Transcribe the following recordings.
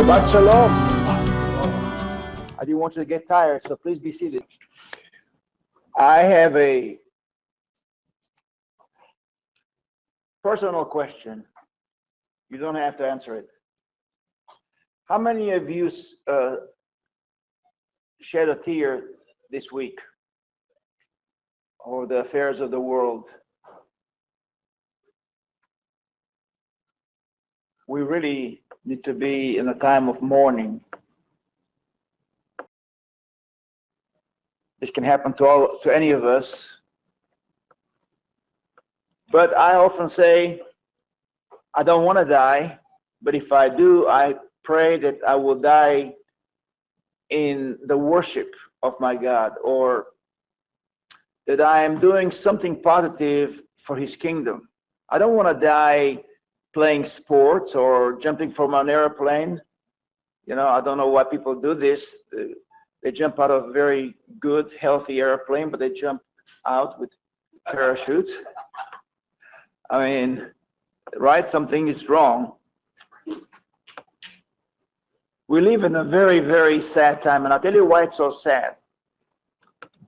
Shabbat Shalom. I didn't want you to get tired, so please be seated. I have a personal question. You don't have to answer it. How many of you shed a tear this week over the affairs of the world? We really need to be in a time of mourning. This can happen to any of us. But I often say, I don't want to die, but if I do, I pray that I will die in the worship of my God, or that I am doing something positive for His kingdom. I don't want to die playing sports or jumping from an airplane. You know, I don't know why people do this. They jump out of a very good, healthy airplane, but they jump out with parachutes. I mean, right? Something is wrong. We live in a very, very sad time, and I'll tell you why it's so sad.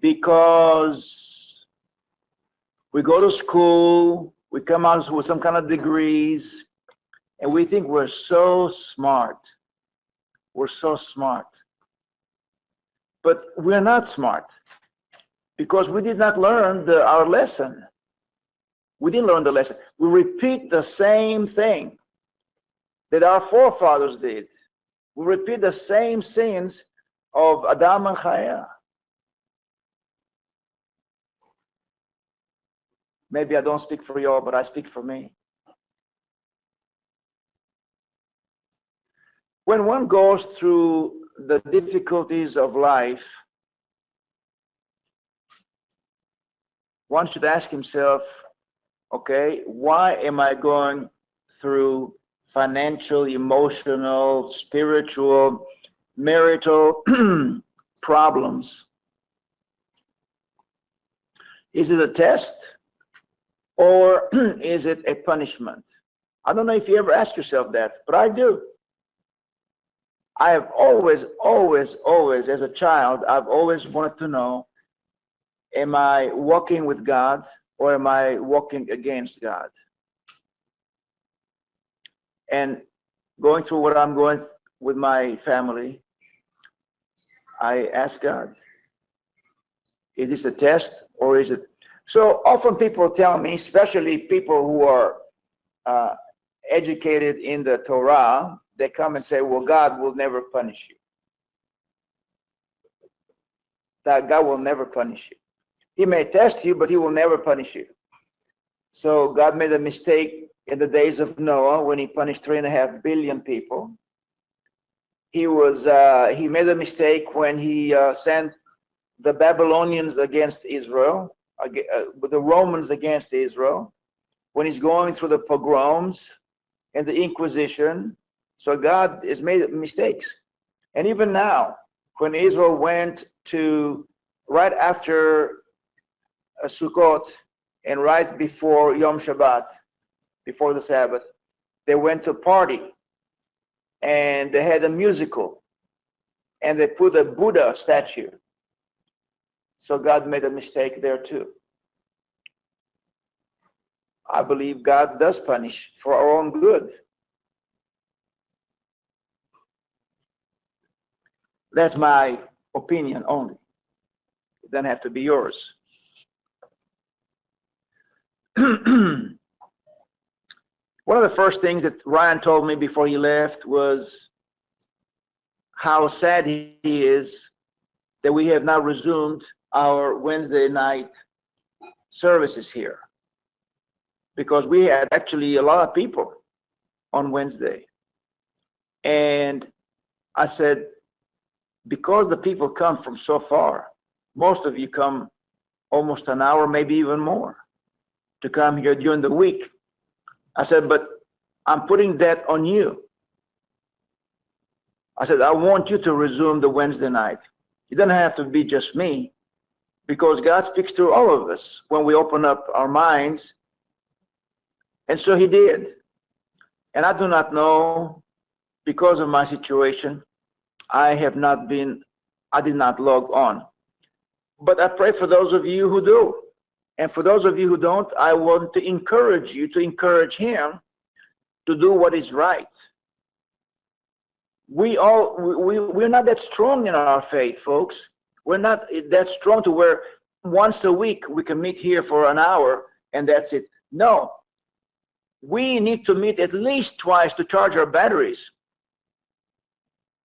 Because we go to school, we come out with some kind of degrees, and we think we're so smart. We're so smart. But we're not smart, because we did not learn our lesson. We didn't learn the lesson. We repeat the same thing that our forefathers did. We repeat the same sins of Adam and Chaya. Maybe I don't speak for you all, but I speak for me. When one goes through the difficulties of life, one should ask himself, okay, why am I going through financial, emotional, spiritual, marital problems? Is it a test, or is it a punishment? I don't know if you ever ask yourself that, but I do. I have always, as a child, I've always wanted to know, am I walking with God or am I walking against God? And going through what I'm going with my family, I ask God, is this a test or is it? So often people tell me, especially people who are educated in the Torah, they come and say, well, God will never punish you. That God will never punish you. He may test you, but He will never punish you. So God made a mistake in the days of Noah when He punished 3.5 billion people. He made a mistake when He sent the Babylonians against Israel, the Romans against Israel, when He's going through the pogroms and the Inquisition. So God has made mistakes. And even now, when Israel went to, right after Sukkot and right before Yom Shabbat, before the Sabbath, they went to party and they had a musical and they put a Buddha statue. So God made a mistake there too. I believe God does punish for our own good. That's my opinion only. It doesn't have to be yours. One of the first things that Ryan told me before he left was how sad he is that we have now resumed our Wednesday night services here, because we had actually a lot of people on Wednesday. And I said, because the people come from so far, most of you come almost an hour, maybe even more, to come here during the week. I said, but I'm putting that on you. I said, I want you to resume the Wednesday night. It doesn't have to be just me, because God speaks through all of us when we open up our minds. And so He did. And I do not know because of my situation, I did not log on. But I pray for those of you who do. And for those of you who don't, I want to encourage you to encourage him to do what is right. We're not that strong in our faith, folks. We're not that strong to where once a week we can meet here for an hour and that's it. No, we need to meet at least twice to charge our batteries.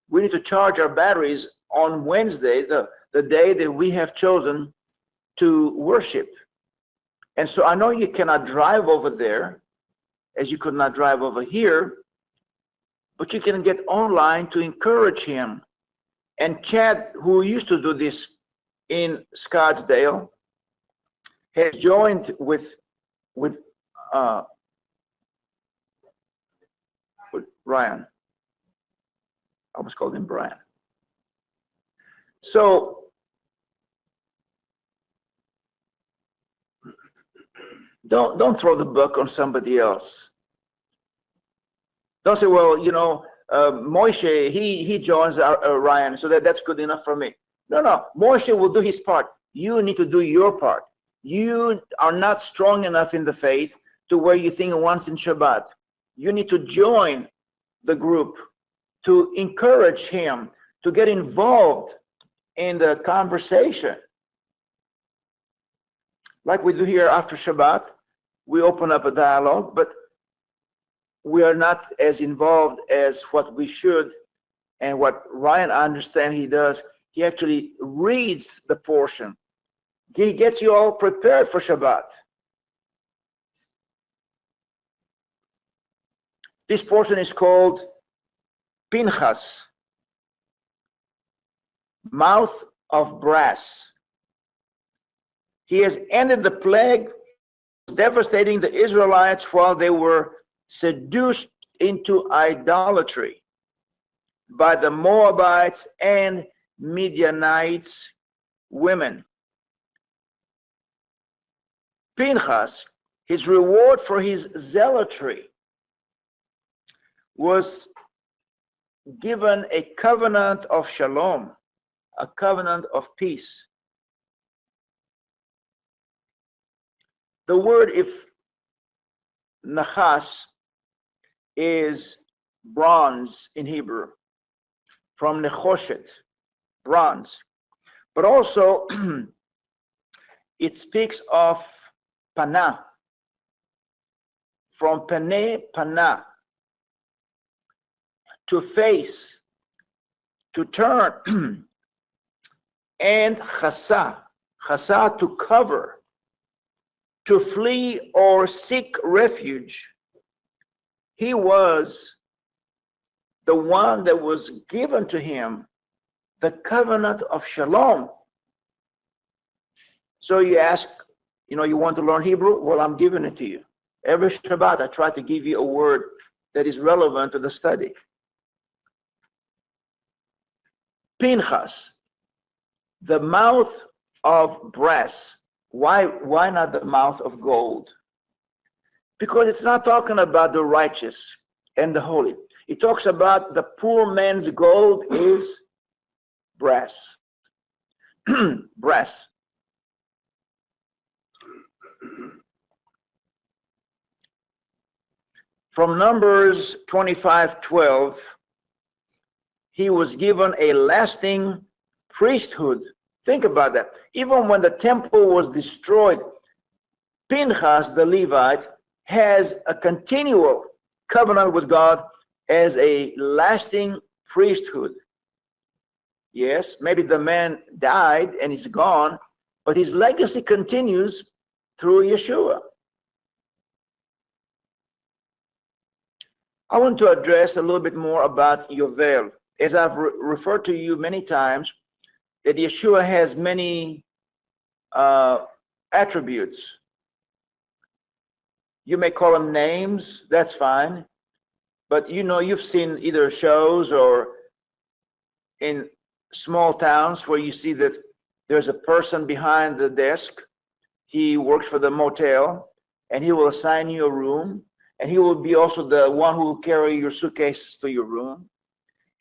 We need to charge our batteries on Wednesday, the day that we have chosen to worship. And so I know you cannot drive over there, as you could not drive over here, but you can get online to encourage him. And Chad, who used to do this in Scottsdale, has joined with Ryan. I almost called him Brian. So don't throw the book on somebody else. Don't say, well, Moshe, he joins Ryan, so that's good enough for me. No, Moshe will do his part. You need to do your part. You are not strong enough in the faith to where you think once in Shabbat. You need to join the group, to encourage him, to get involved in the conversation. Like we do here after Shabbat, we open up a dialogue, but we are not as involved as what we should. And what Ryan, I understand he does, he actually reads the portion. He gets you all prepared for Shabbat. This portion is called Pinchas, mouth of brass. He has ended the plague devastating the Israelites while they were seduced into idolatry by the Moabites and Midianites women. Pinchas, his reward for his zealotry, was given a covenant of shalom, a covenant of peace. The word, if nachas, is bronze in Hebrew, from nechoshet, bronze. But also, it speaks of pana, from pene, pana, to face, to turn, and chasa, chasa, to cover, to flee or seek refuge. He was the one that was given to him the covenant of shalom. So you ask, you want to learn Hebrew? Well, I'm giving it to you. Every Shabbat, I try to give you a word that is relevant to the study. Pinchas, the mouth of brass. Why not the mouth of gold? Because it's not talking about the righteous and the holy. It talks about the poor man's gold is brass. Brass. From Numbers 25:12, he was given a lasting priesthood. Think about that. Even when the temple was destroyed, Pinchas, the Levite, has a continual covenant with God as a lasting priesthood. Yes, maybe the man died and he's gone, but his legacy continues through Yeshua. I want to address a little bit more about Yovel. As I've referred to you many times, that Yeshua has many attributes. You may call them names, that's fine. But you've seen either shows or in small towns where you see that there's a person behind the desk. He works for the motel and he will assign you a room and he will be also the one who will carry your suitcases to your room.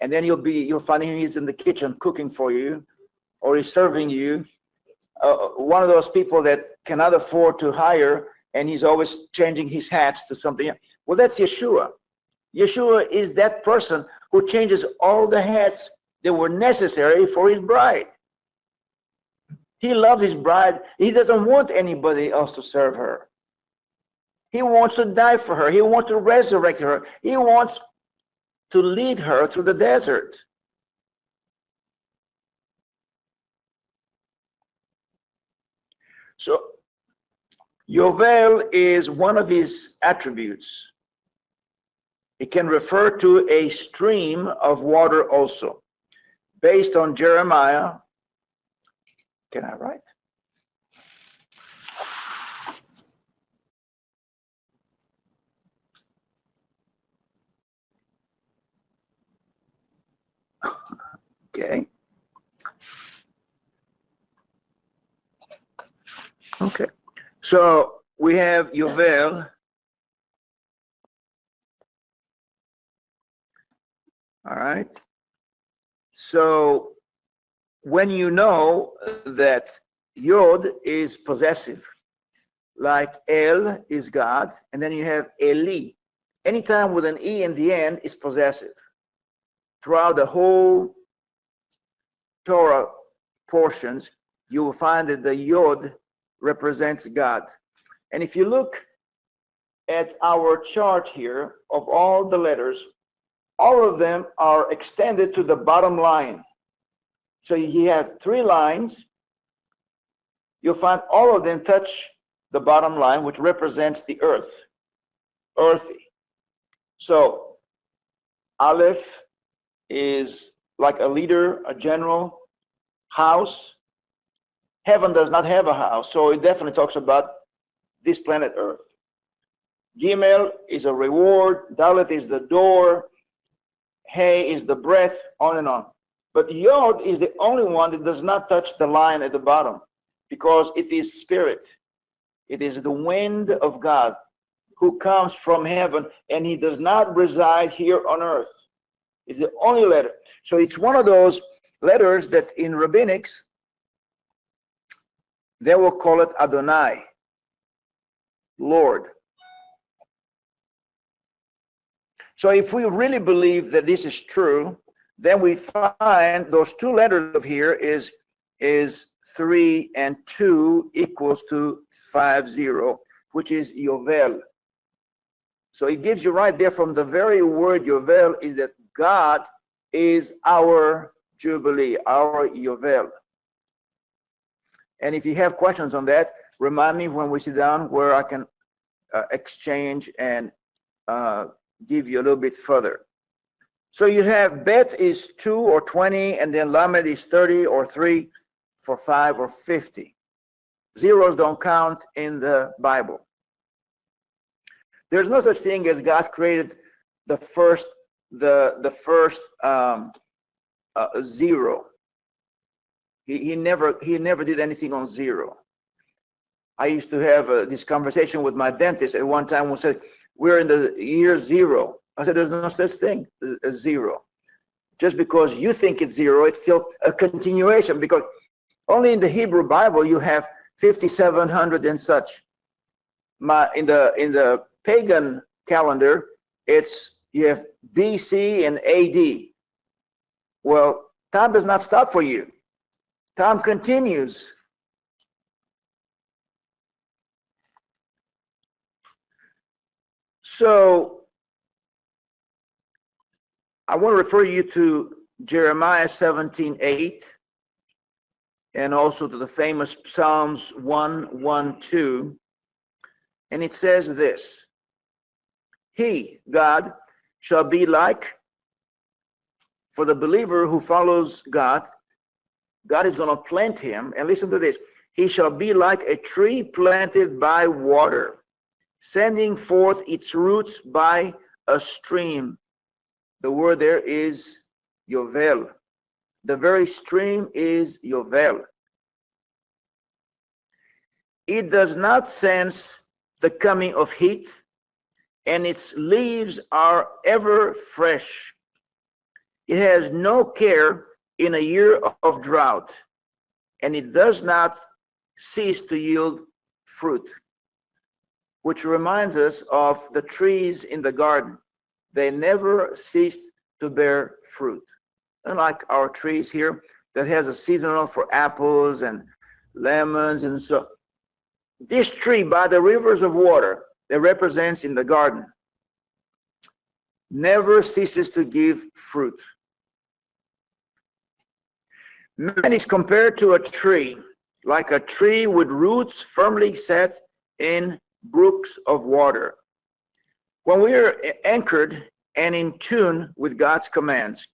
And then you'll find him, he's in the kitchen cooking for you, or he's serving you. One of those people that cannot afford to hire, and he's always changing his hats to something else. Well, that's Yeshua. Yeshua is that person who changes all the hats that were necessary for his bride. He loves his bride. He doesn't want anybody else to serve her. He wants to die for her. He wants to resurrect her. He wants to lead her through the desert. So, Yovel is one of his attributes. It can refer to a stream of water also. Based on Jeremiah, can I write? Okay. Okay. So we have Yovel. All right. So when you know that Yod is possessive, like El is God, and then you have Eli. Anytime with an E in the end is possessive. Throughout the whole Torah portions, you will find that the Yod represents God. And if you look at our chart here of all the letters, all of them are extended to the bottom line. So you have 3 lines. You'll find all of them touch the bottom line, which represents the earth, earthy. So Aleph is like a leader, a general. House. Heaven does not have a house, so it definitely talks about this planet Earth. Gimel is a reward. Dalet is the door. Hey is the breath, on and on. But Yod is the only one that does not touch the line at the bottom, because it is spirit. It is the wind of God who comes from heaven, and he does not reside here on earth. It's the only letter. So it's one of those letters that in rabbinics, they will call it Adonai, Lord. So if we really believe that this is true, then we find those 2 letters of here is 3 and 2 equals to 50, which is Yovel. So it gives you right there from the very word Yovel is that God is our Jubilee, our Yovel. And if you have questions on that, remind me when we sit down where I can exchange and give you a little bit further. So you have Bet is 2 or 20, and then Lamed is 30 or 3 for 5 or 50. Zeros don't count in the Bible. There's no such thing as God created the first zero. He never did anything on zero. I used to have this conversation with my dentist at one time who said, we're in the year 0. I said, there's no such thing as 0. Just because you think it's 0, it's still a continuation, because only in the Hebrew Bible you have 5,700 and such. In the pagan calendar, you have BC and AD. Well, time does not stop for you. Time continues. So I want to refer you to Jeremiah 17:8 and also to the famous Psalms 1:1-2. And it says this: He, God, shall be like, for the believer who follows God, God is going to plant him. And listen to this: he shall be like a tree planted by water, sending forth its roots by a stream. The word there is Yovel. The very stream is Yovel. It does not sense the coming of heat. and its leaves are ever fresh. It has no care in a year of drought, and it does not cease to yield fruit, which reminds us of the trees in the garden. They never cease to bear fruit. Unlike our trees here that has a seasonal for apples and lemons and so. This tree by the rivers of water that represents in the garden never ceases to give fruit. Man is compared to a tree, like a tree with roots firmly set in brooks of water. When we are anchored and in tune with God's commands,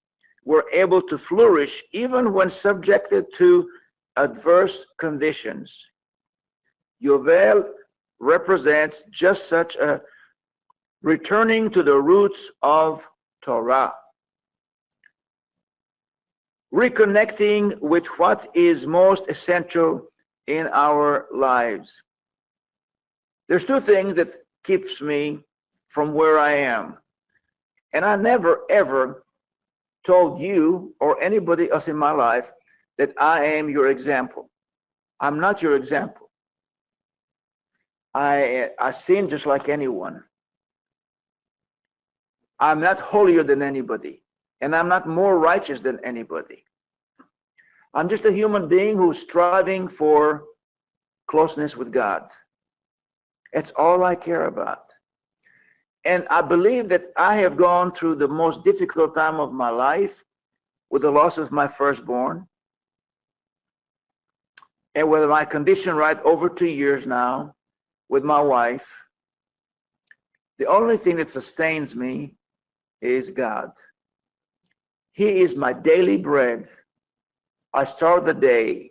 we're able to flourish even when subjected to adverse conditions. Yovel represents just such a returning to the roots of Torah, reconnecting with what is most essential in our lives. There's two things that keeps me from where I am. And I never, ever told you or anybody else in my life that I am your example. I'm not your example. I sin just like anyone. I'm not holier than anybody, and I'm not more righteous than anybody. I'm just a human being who's striving for closeness with God. That's all I care about. And I believe that I have gone through the most difficult time of my life with the loss of my firstborn. And with my condition right over 2 years now with my wife, the only thing that sustains me is God. He is my daily bread. I start the day.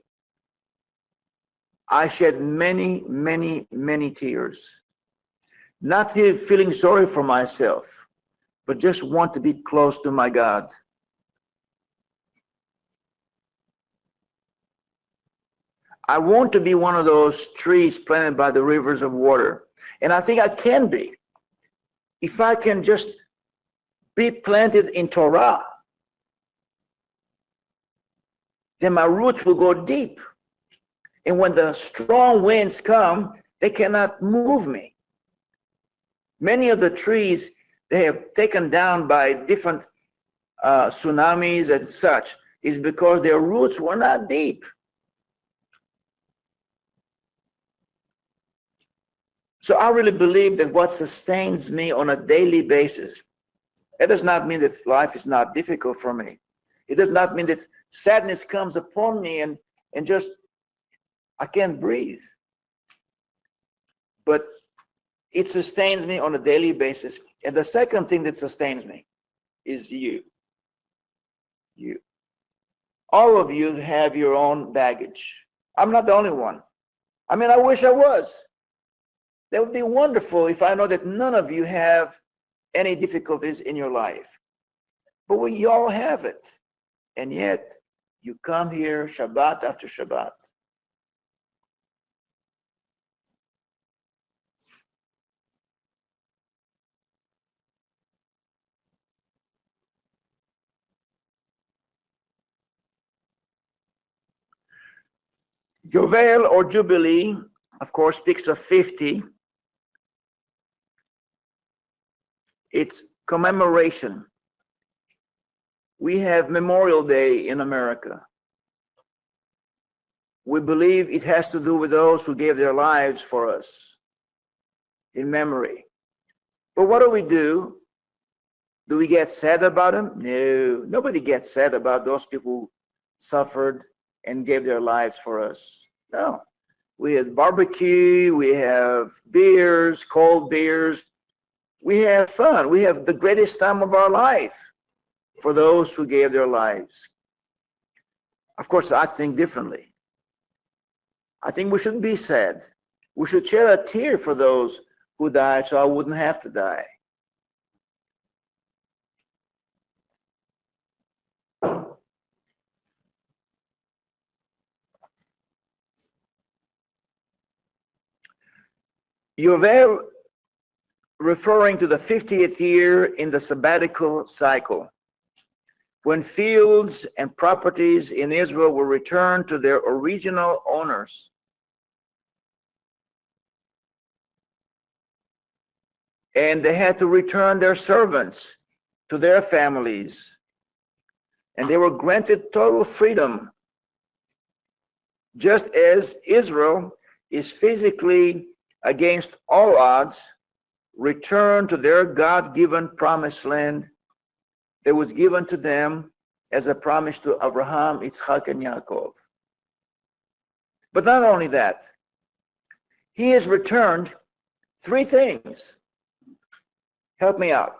I shed many, many, many tears. Not feeling sorry for myself, but just want to be close to my God. I want to be one of those trees planted by the rivers of water. And I think I can be. If I can just be planted in Torah, then my roots will go deep. And when the strong winds come, they cannot move me. Many of the trees, they have taken down by different tsunamis and such, is because their roots were not deep. So I really believe that what sustains me on a daily basis, it does not mean that life is not difficult for me. It does not mean that sadness comes upon me and just I can't breathe. But it sustains me on a daily basis. And the second thing that sustains me is you. You. All of you have your own baggage. I'm not the only one. I mean, I wish I was. That would be wonderful if I know that none of you have any difficulties in your life. But we all have it. And yet, you come here Shabbat after Shabbat. Yovel or Jubilee, of course, speaks of 50. It's commemoration. We have Memorial Day in America. We believe it has to do with those who gave their lives for us in memory. But what do? Do we get sad about them? No, nobody gets sad about those people who suffered and gave their lives for us. No, we have barbecue, we have beers, cold beers. We have fun. We have the greatest time of our life for those who gave their lives. Of course, I think differently. I think we shouldn't be sad. We should shed a tear for those who died so I wouldn't have to die. Yovel referring to the 50th year in the sabbatical cycle, when fields and properties in Israel were returned to their original owners. And they had to return their servants to their families. And they were granted total freedom, just as Israel is physically, against all odds, returned to their God-given promised land that was given to them as a promise to Abraham, Itzhak, and Yaakov. But not only that, he has returned three things. Help me out.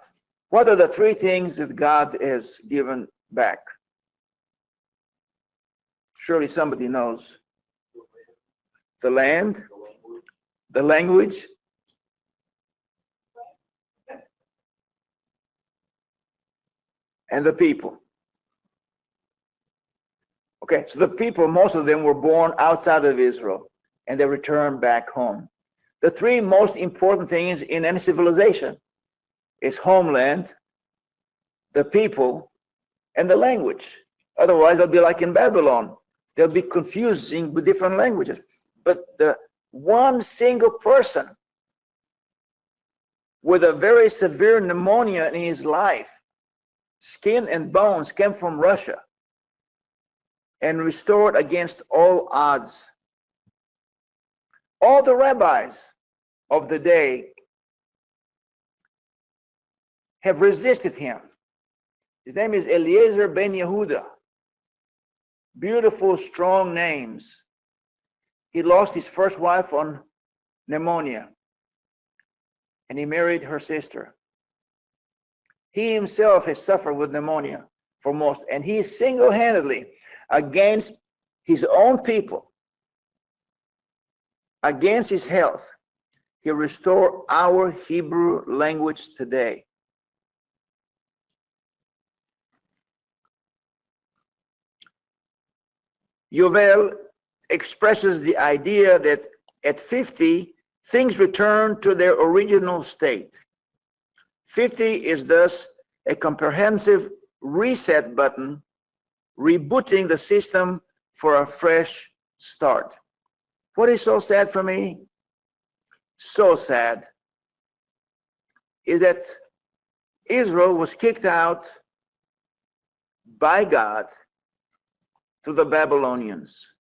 What are the three things that God has given back? Surely somebody knows. The land, the language, and the people. Okay, so the people, most of them were born outside of Israel, and they returned back home. The three most important things in any civilization is homeland, the people, and the language. Otherwise, they'll be like in Babylon. They'll be confusing with different languages. But the one single person with a very severe pneumonia in his life, skin and bones, came from Russia and restored against all odds. All the rabbis of the day have resisted him. His name is Eliezer ben Yehuda. Beautiful, strong names. He lost his first wife on pneumonia, and he married her sister. He himself has suffered with pneumonia for most, and he single-handedly, against his own people, against his health, he restored our Hebrew language today. Yovel expresses the idea that at 50, things return to their original state. 50 is thus a comprehensive reset button, rebooting the system for a fresh start. What is so sad for me? So sad is that Israel was kicked out by God to the Babylonians.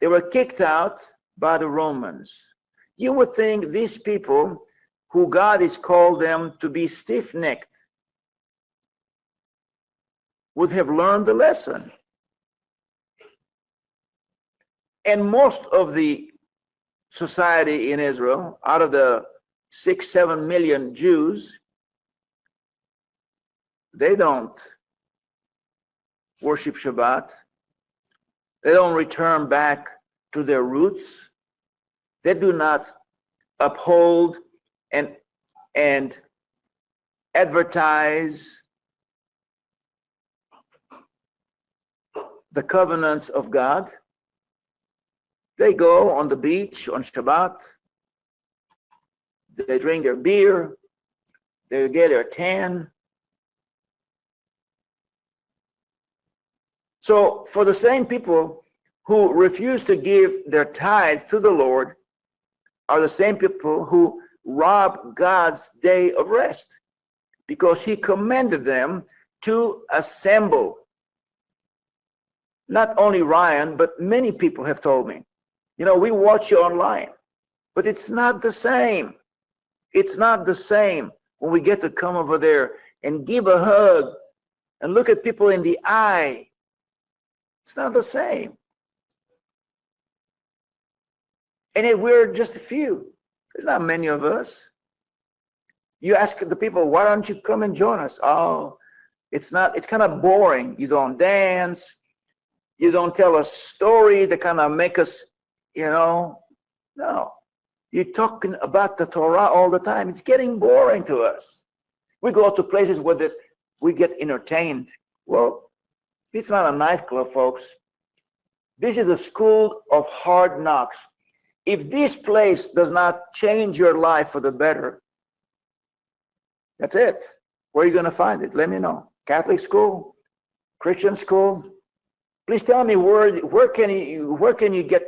They were kicked out by the Romans. You would think these people, who God has called them to be stiff-necked, would have learned the lesson. And most of the society in Israel, out of the 6-7 million Jews, they don't worship Shabbat. They don't return back to their roots. They do not uphold and advertise the covenants of God. They go on the beach on Shabbat. They drink their beer. They get their tan. So for the same people who refuse to give their tithes to the Lord are the same people who rob God's day of rest, because he commanded them to assemble. Not only Ryan, but many people have told me, we watch you online, but it's not the same. It's not the same when we get to come over there and give a hug and look at people in the eye. It's not the same. And we're just a few. There's not many of us. You ask the people, why don't you come and join us? Oh, it's kind of boring. You don't dance. You don't tell a story that kind of make us, No. You're talking about the Torah all the time. It's getting boring to us. We go to places where we get entertained. Well, it's not a nightclub, folks. This is a school of hard knocks. If this place does not change your life for the better, That's it. Where are you going to find it? Let me know. Catholic school, Christian school. Please tell me where can you get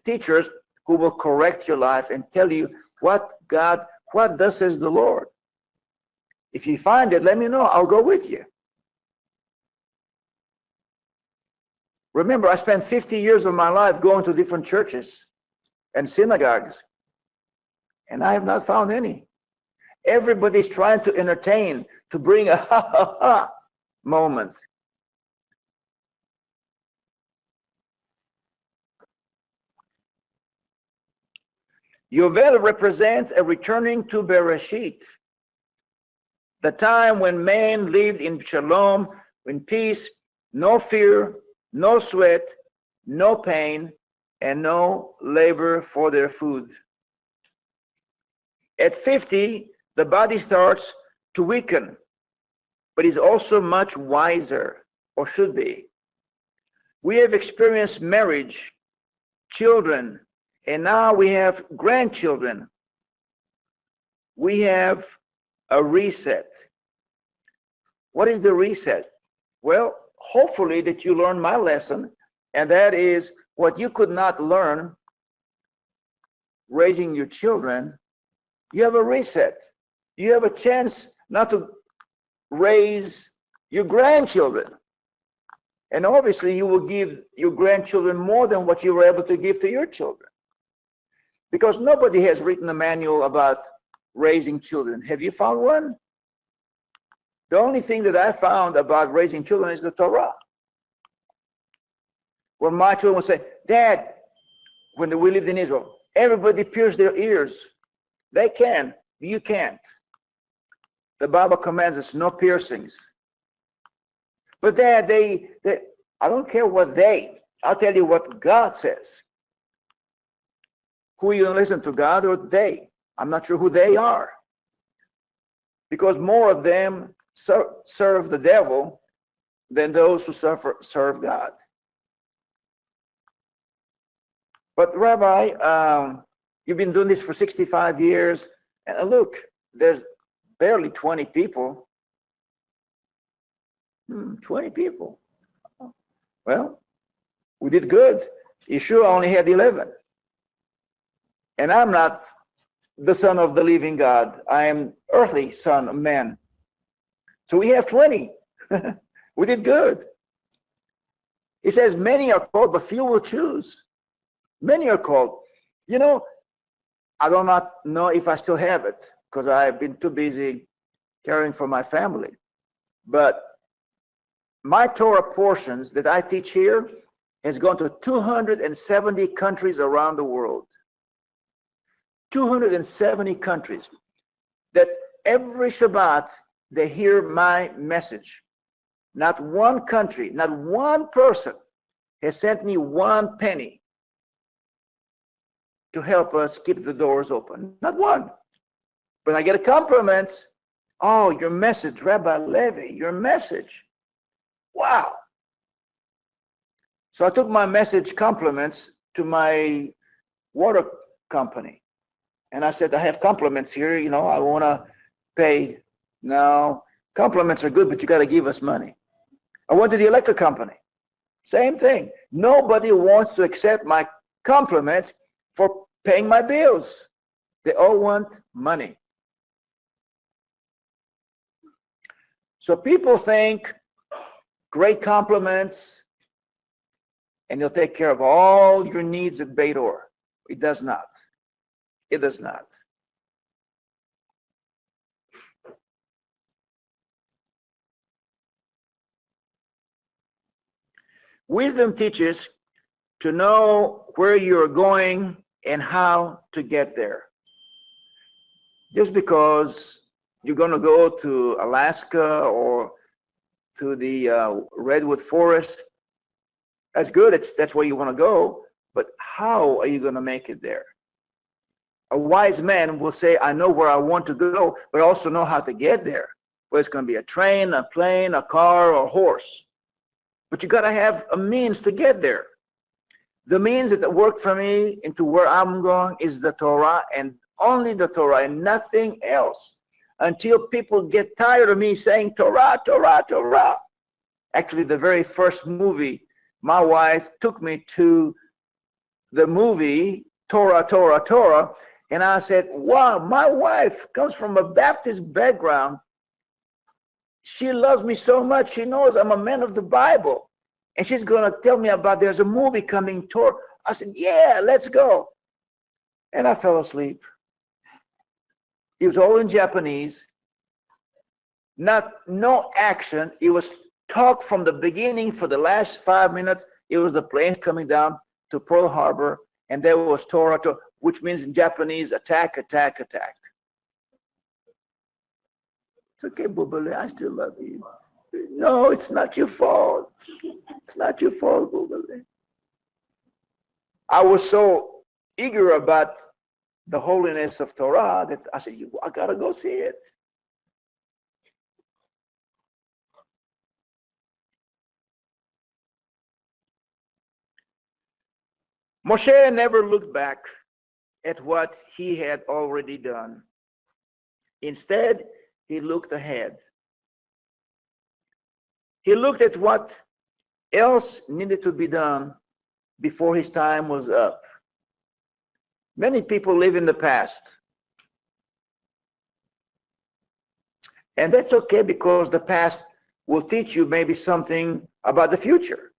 teachers who will correct your life and tell you what thus says the Lord. If you find it, let me know. I'll go with you. Remember, I spent 50 years of my life going to different churches and synagogues, and I have not found any. Everybody's trying to entertain, to bring a ha-ha-ha moment. Yovel represents a returning to Bereshit, the time when man lived in shalom, in peace, no fear, no sweat, no pain, and no labor for their food. At 50, the body starts to weaken, but is also much wiser, or should be. We have experienced marriage, children, and now we have grandchildren. We have a reset. What is the reset? Well, hopefully that you learn my lesson, and that is what you could not learn raising your children. You have a reset. You have a chance not to raise your grandchildren. And obviously you will give your grandchildren more than what you were able to give to your children. Because nobody has written a manual about raising children. Have you found one? The only thing that I found about raising children is the Torah. When my children would say, Dad, when we lived in Israel, everybody pierced their ears. They can, you can't. The Bible commands us no piercings. But Dad, I don't care what I'll tell you what God says. Who are you going to listen to, God or they? I'm not sure who they are. Because more of them serve the devil than those who serve God. But Rabbi, you've been doing this for 65 years, and look, there's barely 20 people. 20 people. Well, we did good. Yeshua only had 11. And I'm not the son of the living God. I am earthly son of man. So we have 20. We did good. He says, many are called, but few will choose. Many are called. You know, I do not know if I still have it because I've been too busy caring for my family. But my Torah portions that I teach here has gone to 270 countries around the world. 270 countries that every Shabbat they hear my message. Not one country, not one person has sent me one penny to help us keep the doors open. Not one. But I get a compliment. Oh, your message, Rabbi Levy, your message. Wow. So I took my message compliments to my water company. And I said, I have compliments here, you know, I want to pay. No, compliments are good, but you got to give us money. I went to the electric company. Same thing. Nobody wants to accept my compliments for paying my bills. They all want money. So people think great compliments and they'll take care of all your needs at Beidor. It does not. It does not. Wisdom teaches to know where you're going and how to get there. Just because you're going to go to Alaska or to the redwood forest, that's good. That's where you want to go. But how are you going to make it there? A wise man will say, I know where I want to go, but I also know how to get there. Whether it's going to be a train, a plane, a car, or a horse. But you got to have a means to get there. The means that work for me into where I'm going is the Torah and only the Torah and nothing else. until people get tired of me saying Torah, Torah, Torah. Actually, the very first movie, my wife took me to the movie Torah, Torah, Torah, and I said, wow, my wife comes from a Baptist background. She loves me so much. She knows I'm a man of the Bible. And she's going to tell me about there's a movie coming, Torah. I said, yeah, let's go. And I fell asleep. It was all in Japanese. No action. It was talk from the beginning for the last 5 minutes. It was the planes coming down to Pearl Harbor. And there was Torah, which means in Japanese, attack, attack, attack. It's okay, Bubale, I still love you. No, it's not your fault. It's not your fault, Bubale. I was so eager about the holiness of Torah that I said, I gotta go see it. Moshe never looked back at what he had already done. Instead, he looked ahead. He looked at what else needed to be done before his time was up. Many people live in the past. And that's okay, because the past will teach you maybe something about the future,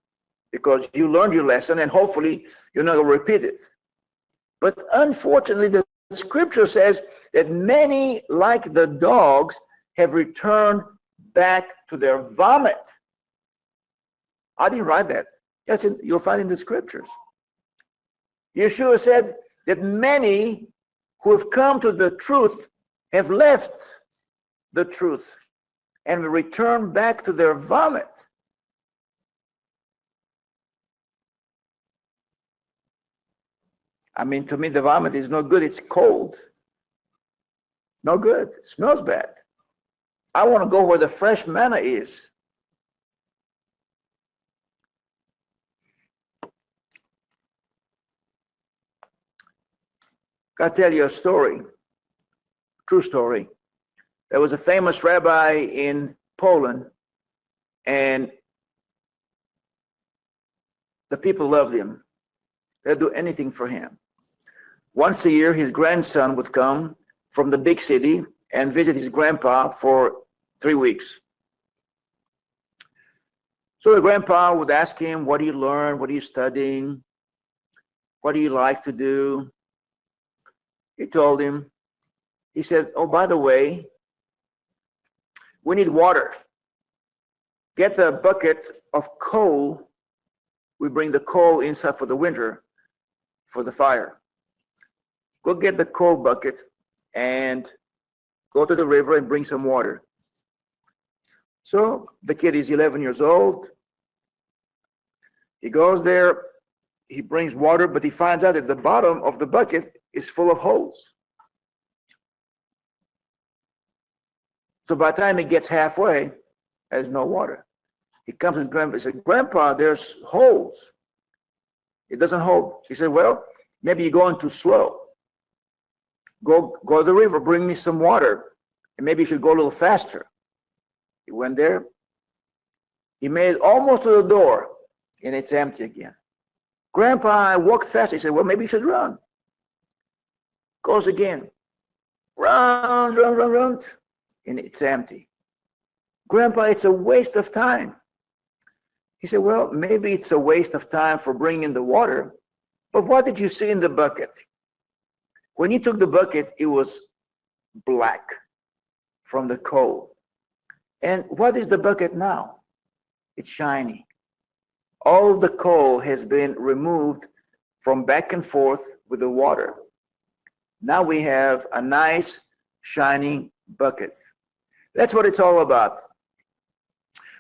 because you learned your lesson and hopefully you're not going to repeat it. But unfortunately, the scripture says that many, like the dogs, have returned back to their vomit. I didn't write that. You'll find in the scriptures. Yeshua said that many who have come to the truth have left the truth and returned back to their vomit. I mean, to me, the vomit is no good. It's cold. No good. It smells bad. I want to go where the fresh manna is. I'll tell you a story, true story. There was a famous rabbi in Poland, and the people loved him. They'd do anything for him. Once a year, his grandson would come from the big city and visit his grandpa for 3 weeks. So the grandpa would ask him, what do you learn? What are you studying? What do you like to do? He told him, he said, oh, by the way, we need water. Get a bucket of coal. We bring the coal inside for the winter, for the fire. Go get the coal bucket and go to the river and bring some water. So the kid is 11 years old. He goes there, he brings water, but he finds out that the bottom of the bucket is full of holes. So by the time he gets halfway, there's no water. He comes to his grandpa and says, Grandpa, there's holes. It doesn't hold. He said, well, maybe you're going too slow. Go to the river, bring me some water, and maybe you should go a little faster. He went there. He made it almost to the door, and it's empty again. Grandpa, I walked fast. He said, well, maybe you should run. Goes again. Runs, and it's empty. Grandpa, it's a waste of time. He said, well, maybe it's a waste of time for bringing the water, but what did you see in the bucket? When you took the bucket, it was black from the coal. And what is the bucket now? It's shiny. All the coal has been removed from back and forth with the water. Now we have a nice, shining bucket. That's what it's all about.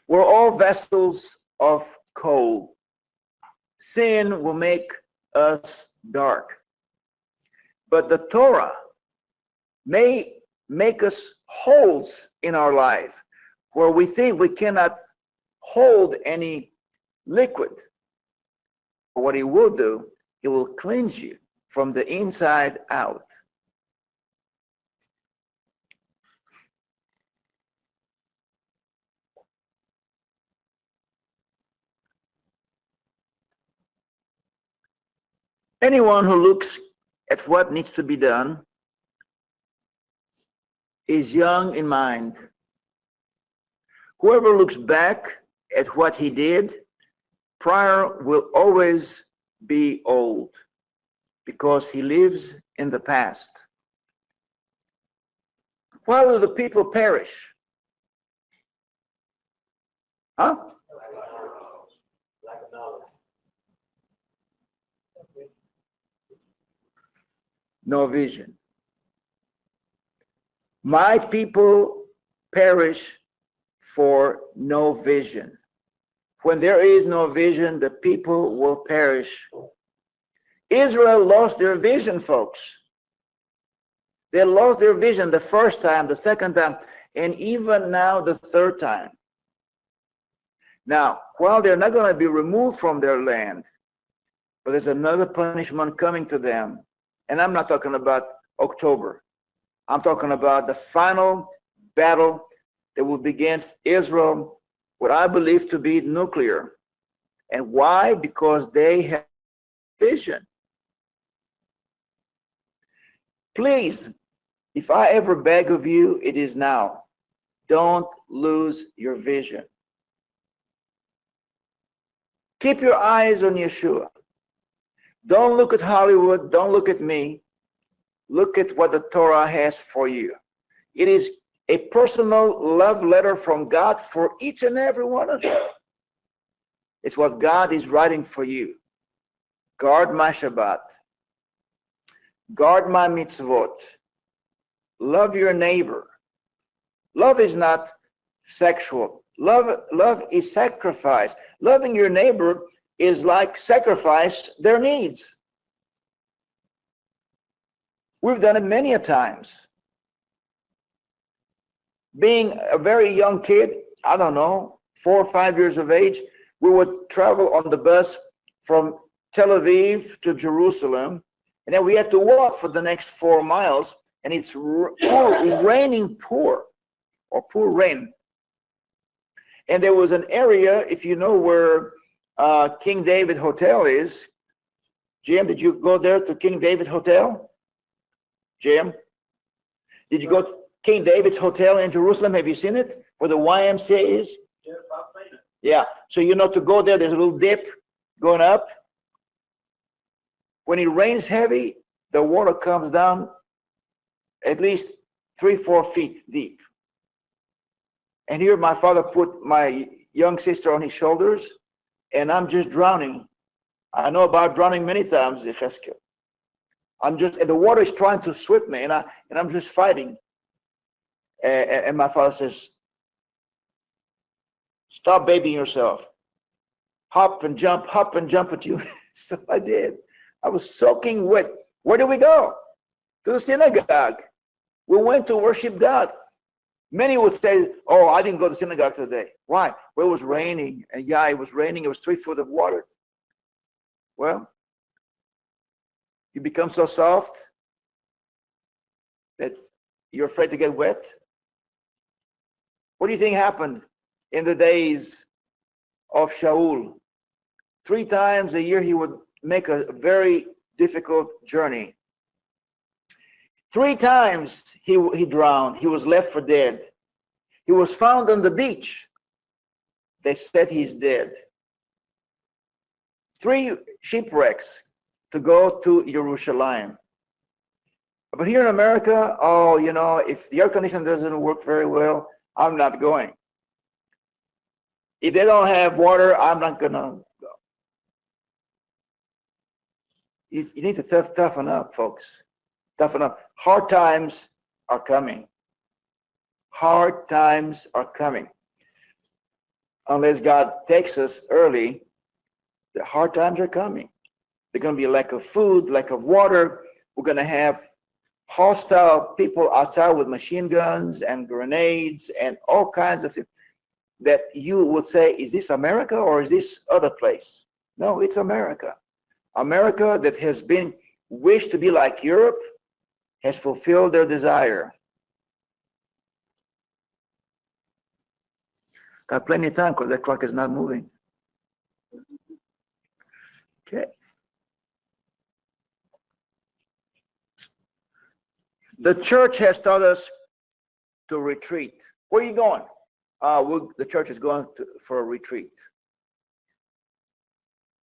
We're all vessels of coal. Sin will make us dark. But the Torah may make us holes in our life where we think we cannot hold any liquid. But what it will do, it will cleanse you from the inside out. Anyone who looks at what needs to be done is young in mind. Whoever looks back at what he did prior will always be old because he lives in the past. Why will the people perish? Huh? No vision. My people perish for no vision. When there is no vision, the people will perish. Israel lost their vision, folks. They lost their vision the first time, the second time, and even now the third time. Now, while they're not going to be removed from their land, but there's another punishment coming to them. And I'm not talking about October. I'm talking about the final battle that will be against Israel, what I believe to be nuclear. And why? Because they have vision. Please, if I ever beg of you, it is now. Don't lose your vision. Keep your eyes on Yeshua. Don't look at Hollywood. Don't look at me. Look at what the Torah has for you. It is a personal love letter from God for each and every one of you. It's what God is writing for you. Guard my Shabbat. Guard my mitzvot. Love your neighbor. Love is not sexual. Love is sacrifice. Loving your neighbor is like sacrifice their needs. We've done it many a times. Being a very young kid, I don't know, 4 or 5 years of age, we would travel on the bus from Tel Aviv to Jerusalem, and then we had to walk for the next 4 miles, and it's raining pour rain. And there was an area, if you know where King David Hotel is. Jim, did you go there to King David Hotel? Jim? Did you go to King David's Hotel in Jerusalem? Have you seen it? Where the YMCA is? Yes, I've seen it. Yeah. So you know to go there, there's a little dip going up. When it rains heavy, the water comes down at least 3-4 feet deep. And here my father put my young sister on his shoulders, and I'm just drowning. I know about drowning many times, Yecheskel. And the water is trying to sweep me, and I'm just fighting. And my father says, stop babying yourself. Hop and jump at you. So I did. I was soaking wet. Where did we go? To the synagogue. We went to worship God. Many would say, oh, I didn't go to synagogue today. Why? Well, it was raining. And yeah, it was raining. It was 3 foot of water. Well, you become so soft that you're afraid to get wet. What do you think happened in the days of Shaul? 3 times a year he would make a very difficult journey. 3 times he drowned. He was left for dead. He was found on the beach. They said he's dead. 3 shipwrecks to go to Jerusalem. But here in America, oh, you know, if the air conditioner doesn't work very well, I'm not going. If they don't have water, I'm not gonna go. You need to toughen up, folks. Toughen up. Hard times are coming. Hard times are coming. Unless God takes us early, the hard times are coming. There's going to be a lack of food, lack of water. We're going to have hostile people outside with machine guns and grenades and all kinds of things that you would say, is this America or is this other place? No, it's America. America that has been wished to be like Europe has fulfilled their desire. Got plenty of time because that clock is not moving. Okay. The church has taught us to retreat. Where are you going? The church is going for a retreat.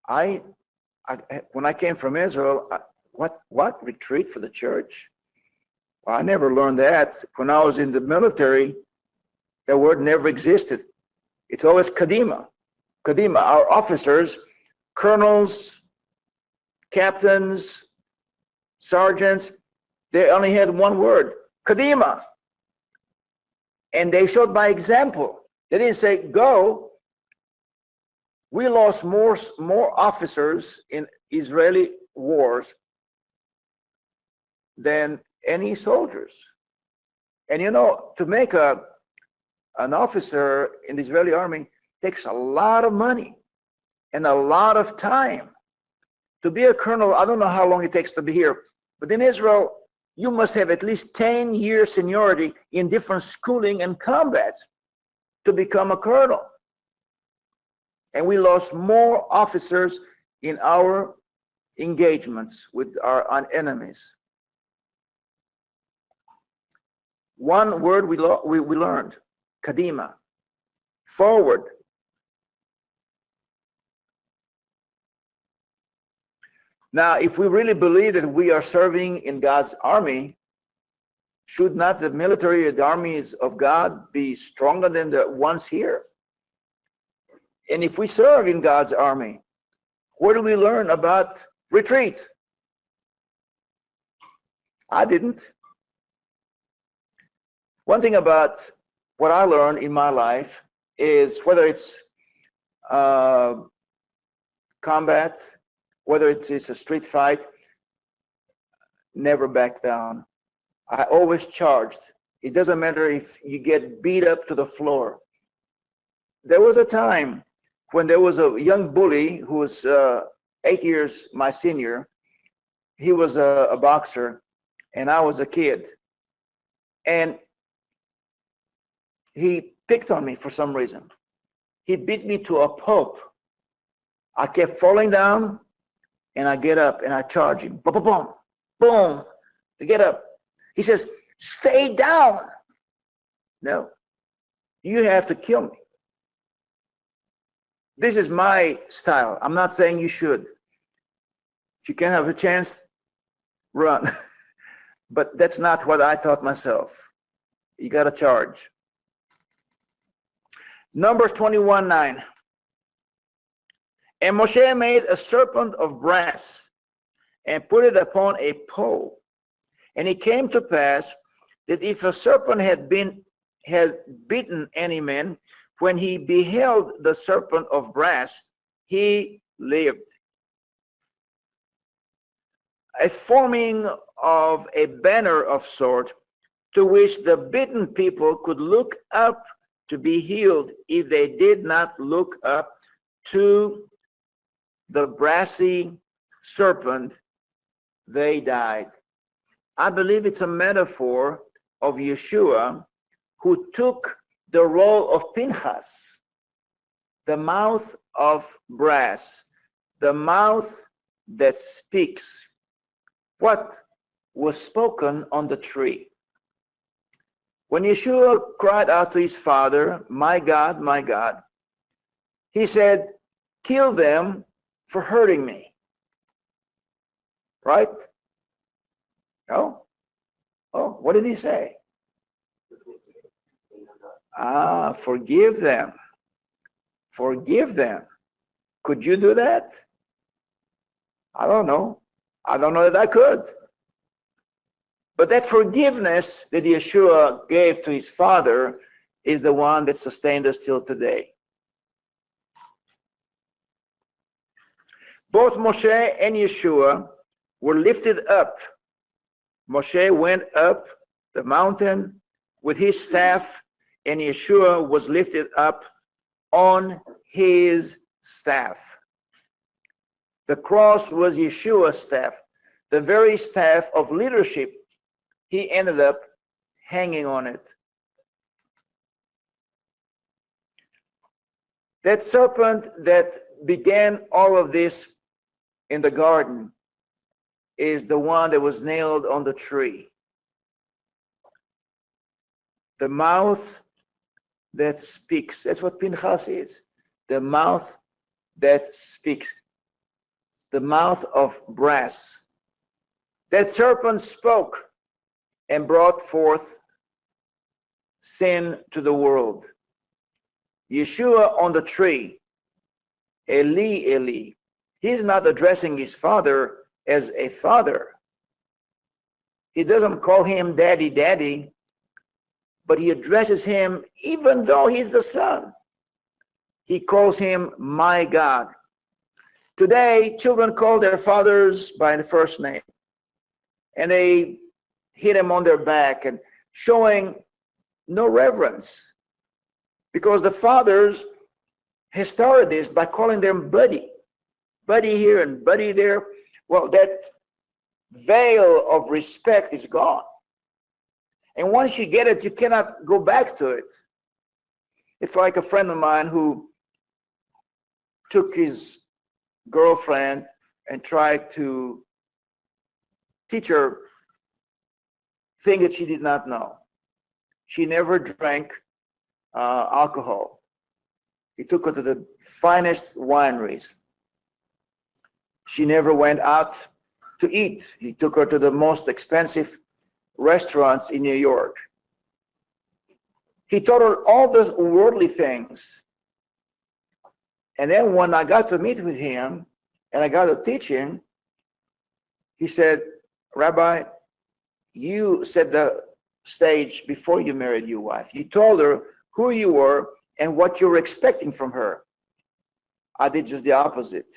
When I came from Israel, what retreat for the church? Well, I never learned that. When I was in the military, that word never existed. It's always kadima. Kadima. Our officers, colonels, captains, sergeants, they only had one word, kadima. And they showed by example. They didn't say, go. We lost more officers in Israeli wars than any soldiers. And you know, to make an officer in the Israeli army takes a lot of money and a lot of time. To be a colonel, I don't know how long it takes to be here, but in Israel, you must have at least 10 years seniority in different schooling and combats to become a colonel. And we lost more officers in our engagements with our enemies. One word we learned, kadima, forward. Now, if we really believe that we are serving in God's army, should not the military, the armies of God, be stronger than the ones here? And if we serve in God's army, where do we learn about retreat? I didn't. One thing about what I learned in my life is whether it's combat, whether it's a street fight, never back down. I always charged. It doesn't matter if you get beat up to the floor. There was a time when there was a young bully who was 8 years my senior. He was a boxer, and I was a kid. And he picked on me for some reason. He beat me to a pulp. I kept falling down, and I get up and I charge him. Boom, boom, boom, boom. I get up. He says, stay down. No, you have to kill me. This is my style. I'm not saying you should. If you can have a chance, run. But that's not what I taught myself. You got to charge. Numbers 21:9. And Moshe made a serpent of brass and put it upon a pole. And it came to pass that if a serpent had bitten any man, when he beheld the serpent of brass, he lived. A forming of a banner of sort to which the bitten people could look up to be healed if they did not look up to the brassy serpent, they died. I believe it's a metaphor of Yeshua, who took the role of Pinchas, the mouth of brass, the mouth that speaks what was spoken on the tree. When Yeshua cried out to his Father, my God, he said, kill them for hurting me. Right? No? Oh, what did he say? Forgive them. Forgive them. Could you do that? I don't know. I don't know that I could. But that forgiveness that Yeshua gave to his Father is the one that sustained us till today. Both Moshe and Yeshua were lifted up. Moshe went up the mountain with his staff, and Yeshua was lifted up on his staff. The cross was Yeshua's staff, the very staff of leadership. He ended up hanging on it. That serpent that began all of this in the garden is the one that was nailed on the tree. The mouth that speaks. That's what Pinchas is. The mouth that speaks. The mouth of brass. That serpent spoke and brought forth sin to the world. Yeshua on the tree, Eli, Eli. He's not addressing his father as a father. He doesn't call him daddy, daddy, but he addresses him even though he's the son. He calls him my God. Today, children call their fathers by the first name, and they hit them on their back and showing no reverence, because the fathers has started this by calling them buddy. Buddy here and buddy there. Well, that veil of respect is gone. And once you get it, you cannot go back to it. It's like a friend of mine who took his girlfriend and tried to teach her things that she did not know. She never drank alcohol. He took her to the finest wineries. She never went out to eat. He took her to the most expensive restaurants in New York. He taught her all the worldly things. And then when I got to meet with him and I got to teach him, he said, Rabbi, you set the stage before you married your wife. You told her who you were and what you were expecting from her. I did just the opposite.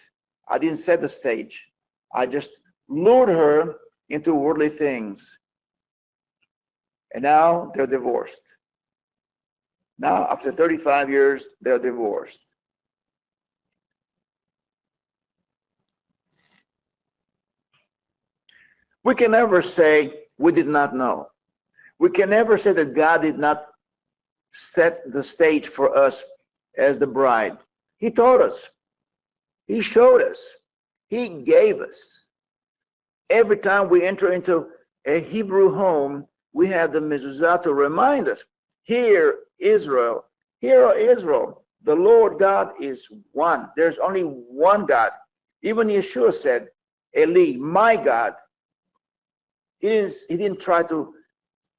I didn't set the stage. I just lured her into worldly things. And now they're divorced. Now, after 35 years, they're divorced. We can never say we did not know. We can never say that God did not set the stage for us as the bride. He taught us. He showed us. He gave us. Every time we enter into a Hebrew home, we have the mezuzah to remind us, hear Israel, the Lord God is one. There's only one God. Even Yeshua said, Eli, my God. He didn't try to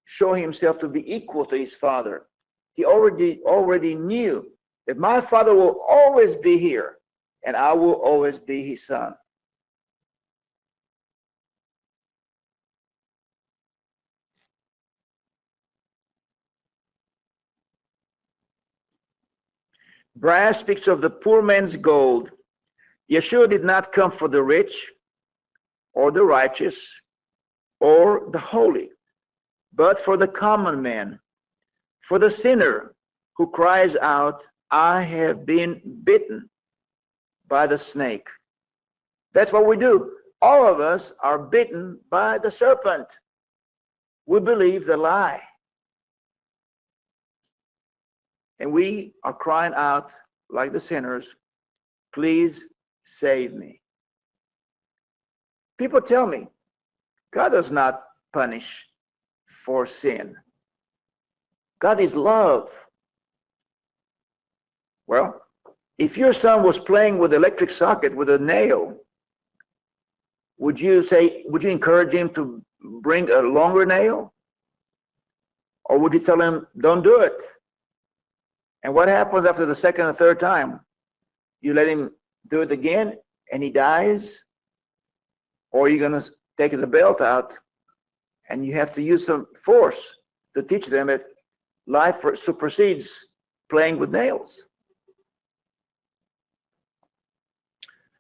show himself to be equal to his father. He already knew that my father will always be here and I will always be his son. Brass speaks of the poor man's gold. Yeshua did not come for the rich or the righteous or the holy, but for the common man, for the sinner who cries out, I have been bitten by the snake. That's what we do. All of us are bitten by the serpent. We believe the lie. And we are crying out like the sinners, please save me. People tell me, God does not punish for sin. God is love. Well, if your son was playing with the electric socket with a nail, would you encourage him to bring a longer nail? Or would you tell him, don't do it? And what happens after the second or third time? You let him do it again and he dies? Or you're going to take the belt out and you have to use some force to teach them that life supersedes playing with nails.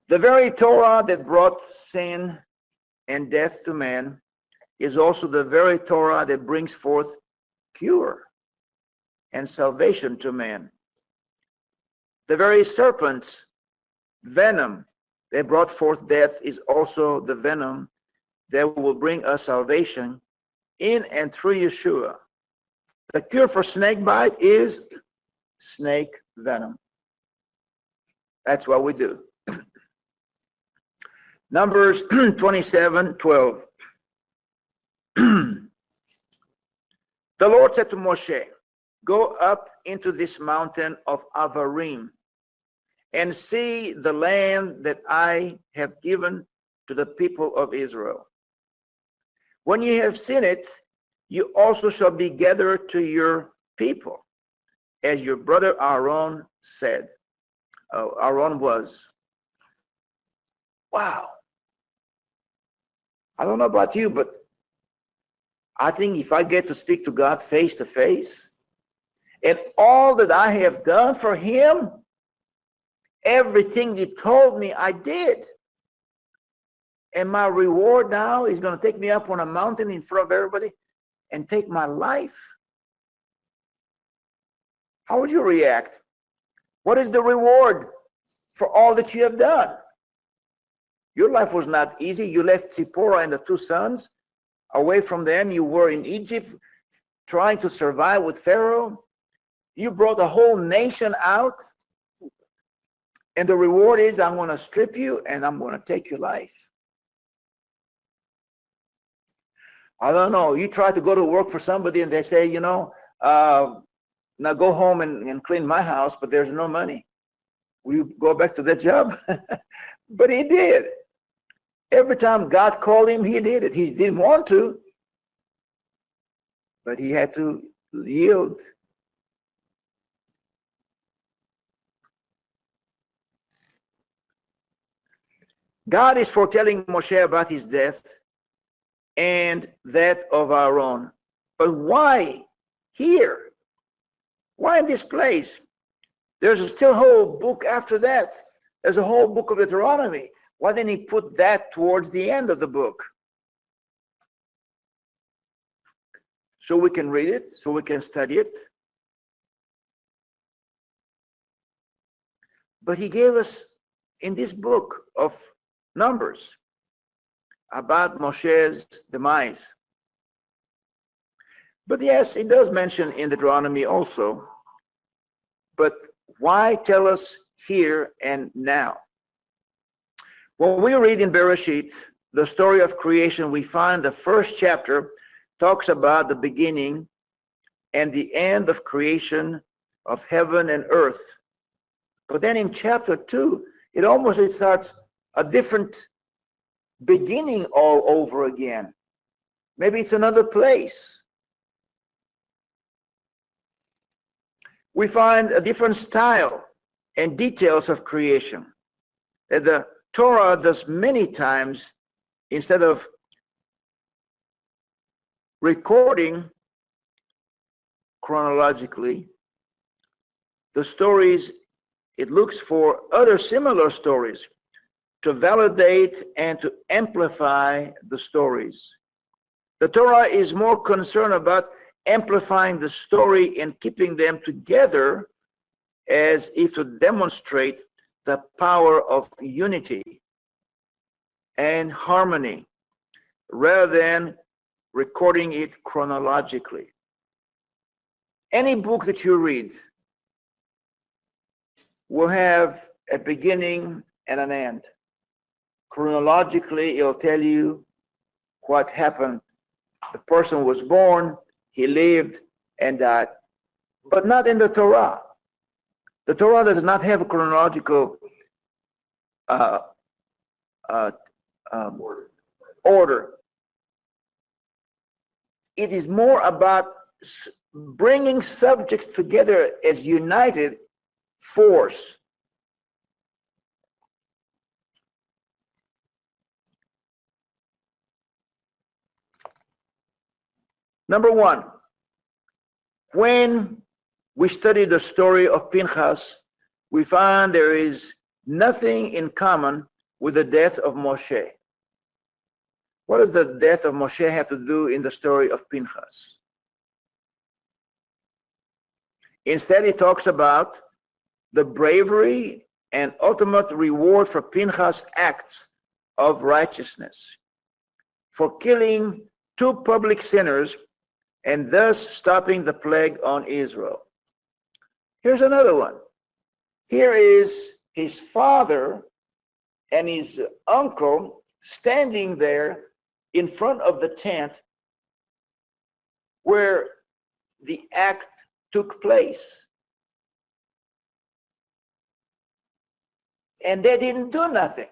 The very Torah that brought sin and death to man is also the very Torah that brings forth cure and salvation to man. The very serpent's venom that brought forth death is also the venom that will bring us salvation in and through Yeshua. The cure for snake bite is snake venom. That's what we do. Numbers 27:12. The Lord said to Moshe, go up into this mountain of Avarim and see the land that I have given to the people of Israel. When you have seen it, you also shall be gathered to your people, as your brother Aaron said. Aaron was. Wow. I don't know about you, but I think if I get to speak to God face to face, and all that I have done for him, everything he told me I did. And my reward now is going to take me up on a mountain in front of everybody and take my life. How would you react? What is the reward for all that you have done? Your life was not easy. You left Zipporah and the two sons away from them. You were in Egypt trying to survive with Pharaoh. You brought a whole nation out. And the reward is, I'm going to strip you and I'm going to take your life. I don't know. You try to go to work for somebody and they say, now go home and clean my house, but there's no money. Will you go back to that job? But he did. Every time God called him, he did it. He didn't want to, but he had to yield. God is foretelling Moshe about his death and that of Aaron. But why here? Why in this place? There's still a whole book after that. There's a whole book of Deuteronomy. Why didn't he put that towards the end of the book? So we can read it, so we can study it. But he gave us in this book of Numbers about Moshe's demise. But yes, it does mention in Deuteronomy also. But why tell us here and now? When we read in Bereshit, the story of creation, we find the first chapter talks about the beginning and the end of creation of heaven and earth. But then in chapter 2, it starts a different beginning all over again. Maybe it's another place. We find a different style and details of creation that the Torah does many times. Instead of recording chronologically the stories, it looks for other similar stories to validate and to amplify the stories. The Torah is more concerned about amplifying the story and keeping them together as if to demonstrate the power of unity and harmony rather than recording it chronologically. Any book that you read will have a beginning and an end. Chronologically, it'll tell you what happened. The person was born, he lived, and died. But not in the Torah. The Torah does not have a chronological order. It is more about bringing subjects together as united force. Number one, when we study the story of Pinchas, we find there is nothing in common with the death of Moshe. What does the death of Moshe have to do in the story of Pinchas? Instead, he talks about the bravery and ultimate reward for Pinchas' acts of righteousness, for killing two public sinners and thus stopping the plague on Israel. Here's another one. Here is his father and his uncle standing there in front of the tent where the act took place. And they didn't do nothing.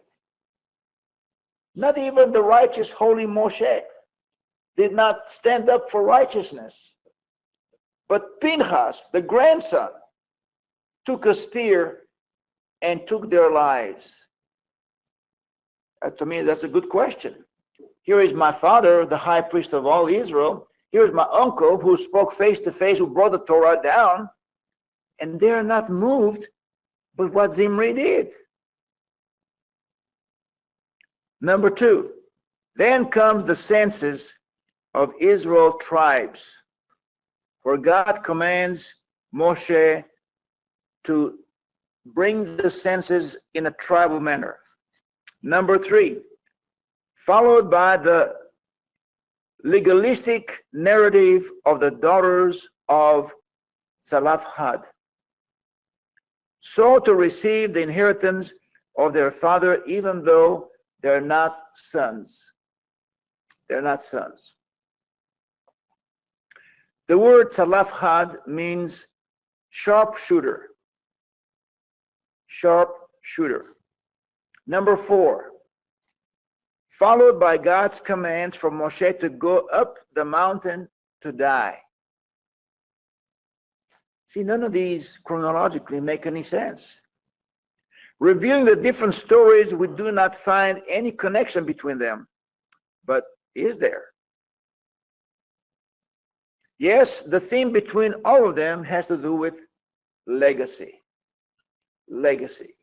Not even the righteous, holy Moshe did not stand up for righteousness. But Pinchas, the grandson, took a spear and took their lives. To me, that's a good question. Here is my father, the high priest of all Israel. Here's my uncle who spoke face to face, who brought the Torah down. And they're not moved by what Zimri did. Number 2, then comes the census of Israel tribes, where God commands Moshe to bring the census in a tribal manner. Number 3, followed by the legalistic narrative of the daughters of Tzalafhad, so to receive the inheritance of their father, even though they're not sons. They're not sons. The word Tzalafhad means sharpshooter. Sharpshooter. Number 4, followed by God's commands for Moshe to go up the mountain to die. See, none of these chronologically make any sense. Reviewing the different stories, we do not find any connection between them. But is there? Yes, the theme between all of them has to do with legacy. Legacy.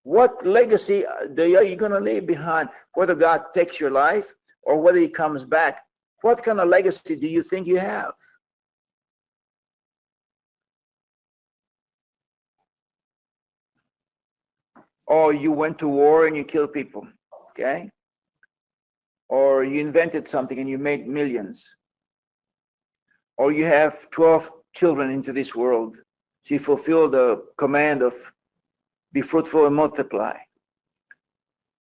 What legacy are you going to leave behind? Whether God takes your life or whether he comes back, what kind of legacy do you think you have? Or you went to war and you killed people, okay? Or you invented something and you made millions. Or you have 12 children into this world. So you fulfill the command of be fruitful and multiply.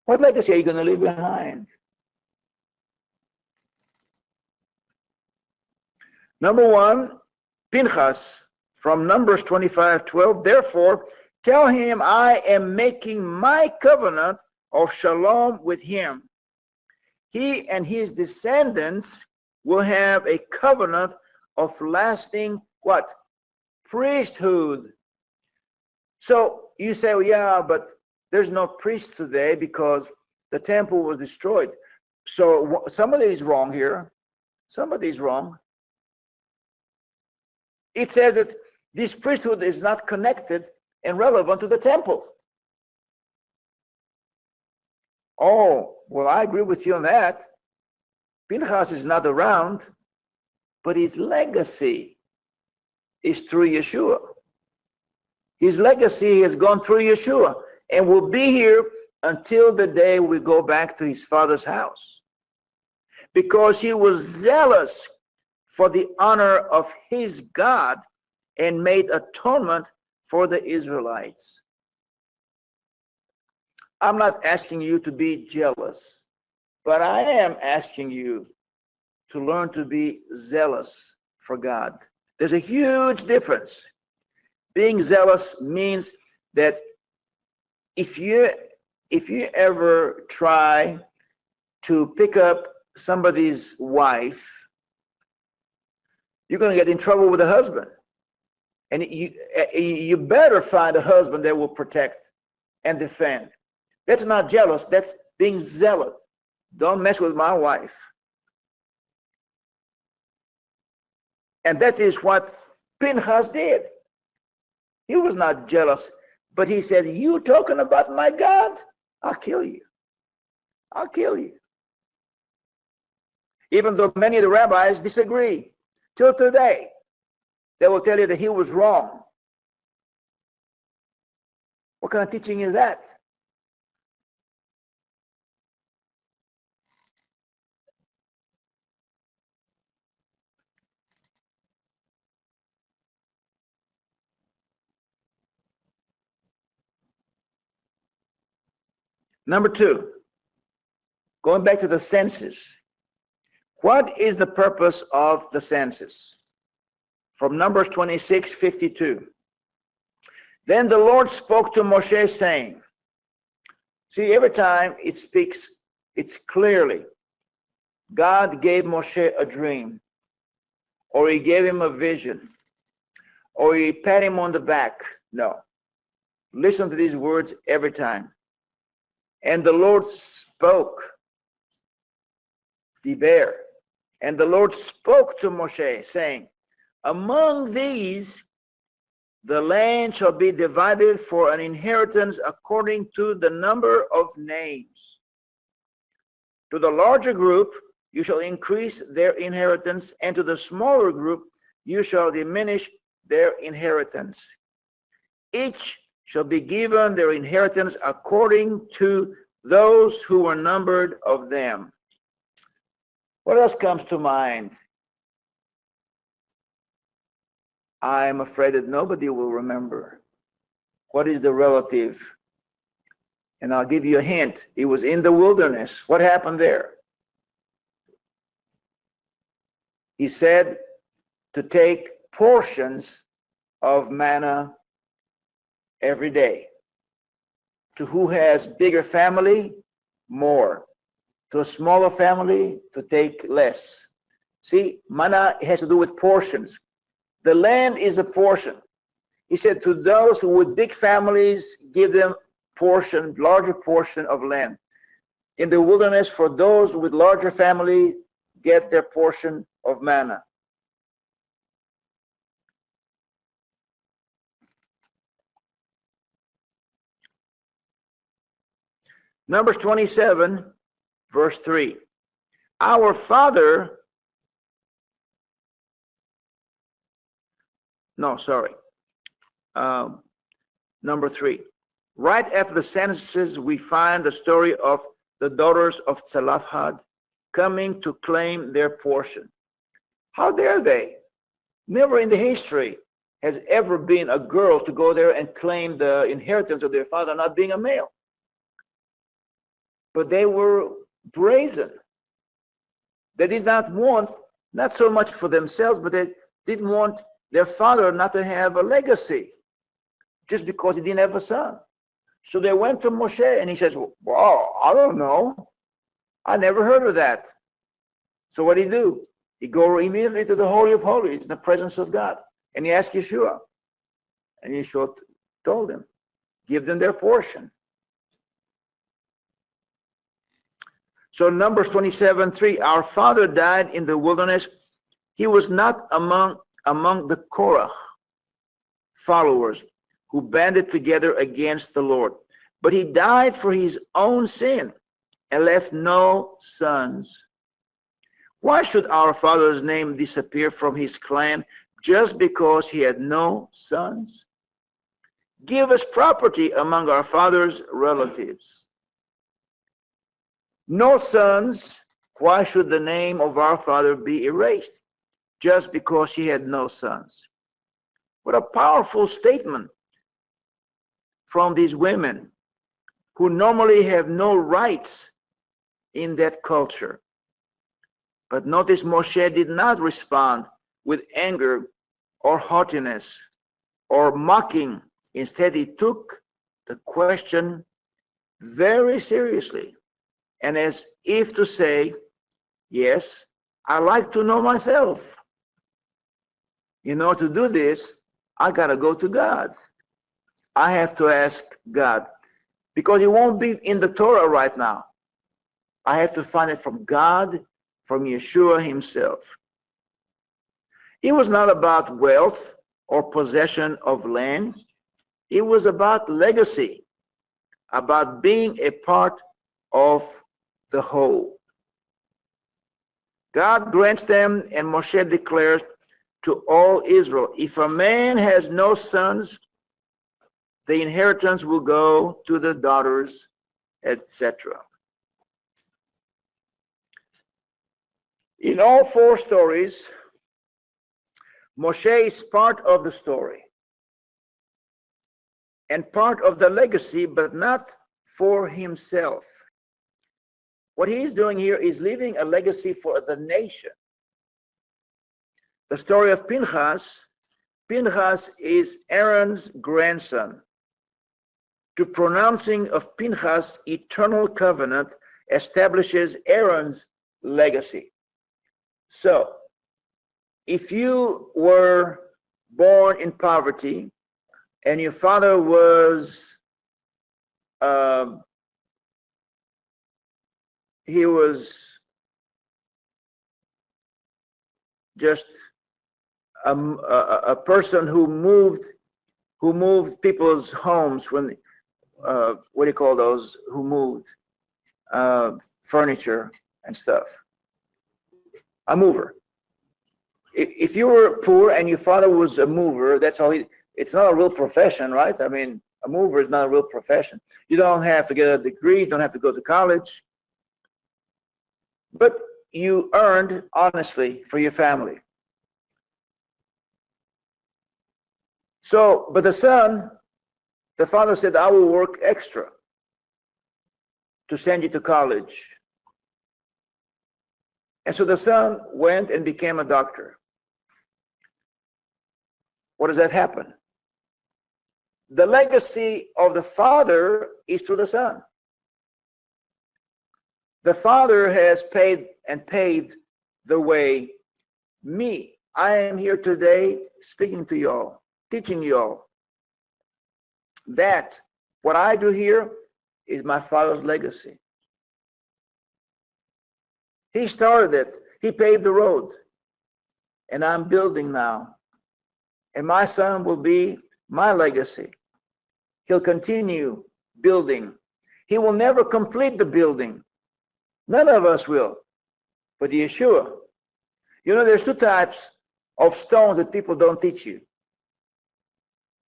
What legacy are you going to leave behind? Number 1, Pinchas from Numbers 25:12. Therefore, tell him I am making my covenant of shalom with him. He and his descendants will have a covenant of lasting what? Priesthood. So you say, well, yeah, but there's no priest today because the temple was destroyed. So somebody is wrong here. Somebody is wrong. It says that this priesthood is not connected and relevant to the temple. Oh, well, I agree with you on that. Pinchas is not around, but his legacy is through Yeshua. His legacy has gone through Yeshua and will be here until the day we go back to his father's house. Because he was zealous for the honor of his God and made atonement for the Israelites. I'm not asking you to be jealous, but I am asking you to learn to be zealous for God. There's a huge difference. Being zealous means that if you ever try to pick up somebody's wife, you're going to get in trouble with the husband. And you better find a husband that will protect and defend. That's not jealous. That's being zealous. Don't mess with my wife. And that is what Pinchas did. He was not jealous, but he said, you talking about my God? I'll kill you. I'll kill you. Even though many of the rabbis disagree, till today, they will tell you that he was wrong. What kind of teaching is that? Number 2, going back to the census. What is the purpose of the census? from Numbers 26:52. Then the Lord spoke to Moshe, saying, see, every time it speaks, it's clearly, God gave Moshe a dream, or he gave him a vision, or he pat him on the back. No. Listen to these words every time. And the Lord spoke, Diber, and the Lord spoke to Moshe, saying, among these, the land shall be divided for an inheritance according to the number of names. To the larger group, you shall increase their inheritance, and to the smaller group, you shall diminish their inheritance. Each shall be given their inheritance according to those who were numbered of them. What else comes to mind? I'm afraid that nobody will remember. What is the relative? And I'll give you a hint. It was in the wilderness. What happened there? He said to take portions of manna every day. To who has bigger family, more. To a smaller family, to take less. See, manna has to do with portions. The land is a portion. He said to those who with big families, give them portion, larger portion of land. In the wilderness, for those with larger families, get their portion of manna. Numbers 27, verse 3. Our father, number 3. Right after the censuses, we find the story of the daughters of Tzalafhad coming to claim their portion. How dare they? Never in the history has ever been a girl to go there and claim the inheritance of their father, not being a male. But they were brazen. They did not want, not so much for themselves, but they didn't want their father not to have a legacy just because he didn't have a son. So they went to Moshe and he says, wow, I don't know. I never heard of that. So what did he do? He go immediately to the Holy of Holies in the presence of God. And he asked Yeshua. And Yeshua told him, give them their portion. So Numbers 27:3, our father died in the wilderness. He was not among the Korah followers who banded together against the Lord, but he died for his own sin and left no sons. Why should our father's name disappear from his clan just because he had no sons? Give us property among our father's relatives. No sons, why should the name of our father be erased just because he had no sons? What a powerful statement from these women who normally have no rights in that culture. But notice Moshe did not respond with anger or haughtiness or mocking. Instead, he took the question very seriously. And as if to say, yes, I like to know myself. In order to do this, I got to go to God. I have to ask God, because it won't be in the Torah right now. I have to find it from God, from Yeshua himself. It was not about wealth or possession of land. It was about legacy, about being a part of the whole. God grants them, and Moshe declares to all Israel, if a man has no sons, the inheritance will go to the daughters, etc. In all 4 stories, Moshe is part of the story and part of the legacy, but not for himself. What he's doing here is leaving a legacy for the nation. The story of Pinchas Pinchas is Aaron's grandson. To pronouncing of Pinchas' eternal covenant establishes Aaron's legacy. So, if you were born in poverty and your father was he was just a person who moved people's homes when what do you call those who moved furniture and stuff, a mover. If you were poor and your father was a mover, that's all it's not a real profession, right? I mean, a mover is not a real profession. You don't have to get a degree, you don't have to go to college, but you earned honestly for your family. So, but the father said, I will work extra to send you to college. And so the son went and became a doctor. What does that happen? The legacy of the father is to the son. The father has paid and paved the way. Me, I am here today speaking to y'all, teaching y'all that what I do here is my father's legacy. He started it. He paved the road. And I'm building now. And my son will be my legacy. He'll continue building. He will never complete the building. None of us will. But Yeshua. You know, there's two types of stones that people don't teach you.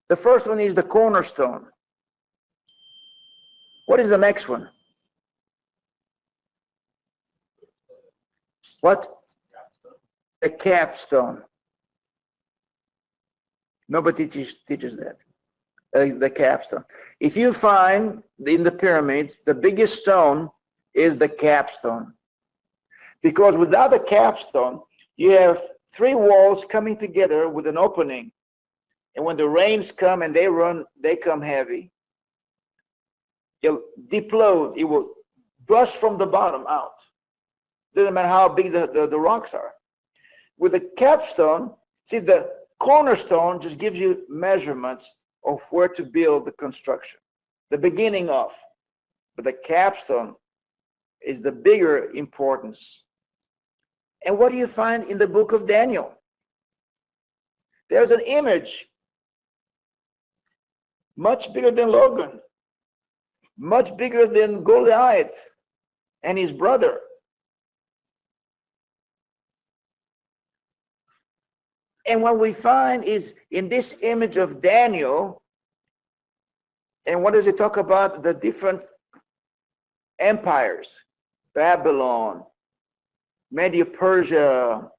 The first one is the cornerstone. What is the next one? What? The capstone. Nobody teaches that. The capstone. If you find in the pyramids, the biggest stone is the capstone. Because without the capstone, you have three walls coming together with an opening. And when the rains come and they come heavy, it'll deplode, it will burst from the bottom out. Doesn't matter how big the rocks are. With the capstone, see, the cornerstone just gives you measurements of where to build the construction, the beginning of. But the capstone is the bigger importance. And what do you find in the book of Daniel? There's an image much bigger than Logan, much bigger than Goliath and his brother. And what we find is in this image of Daniel, and what does it talk about? The different empires, Babylon, Medio-Persia,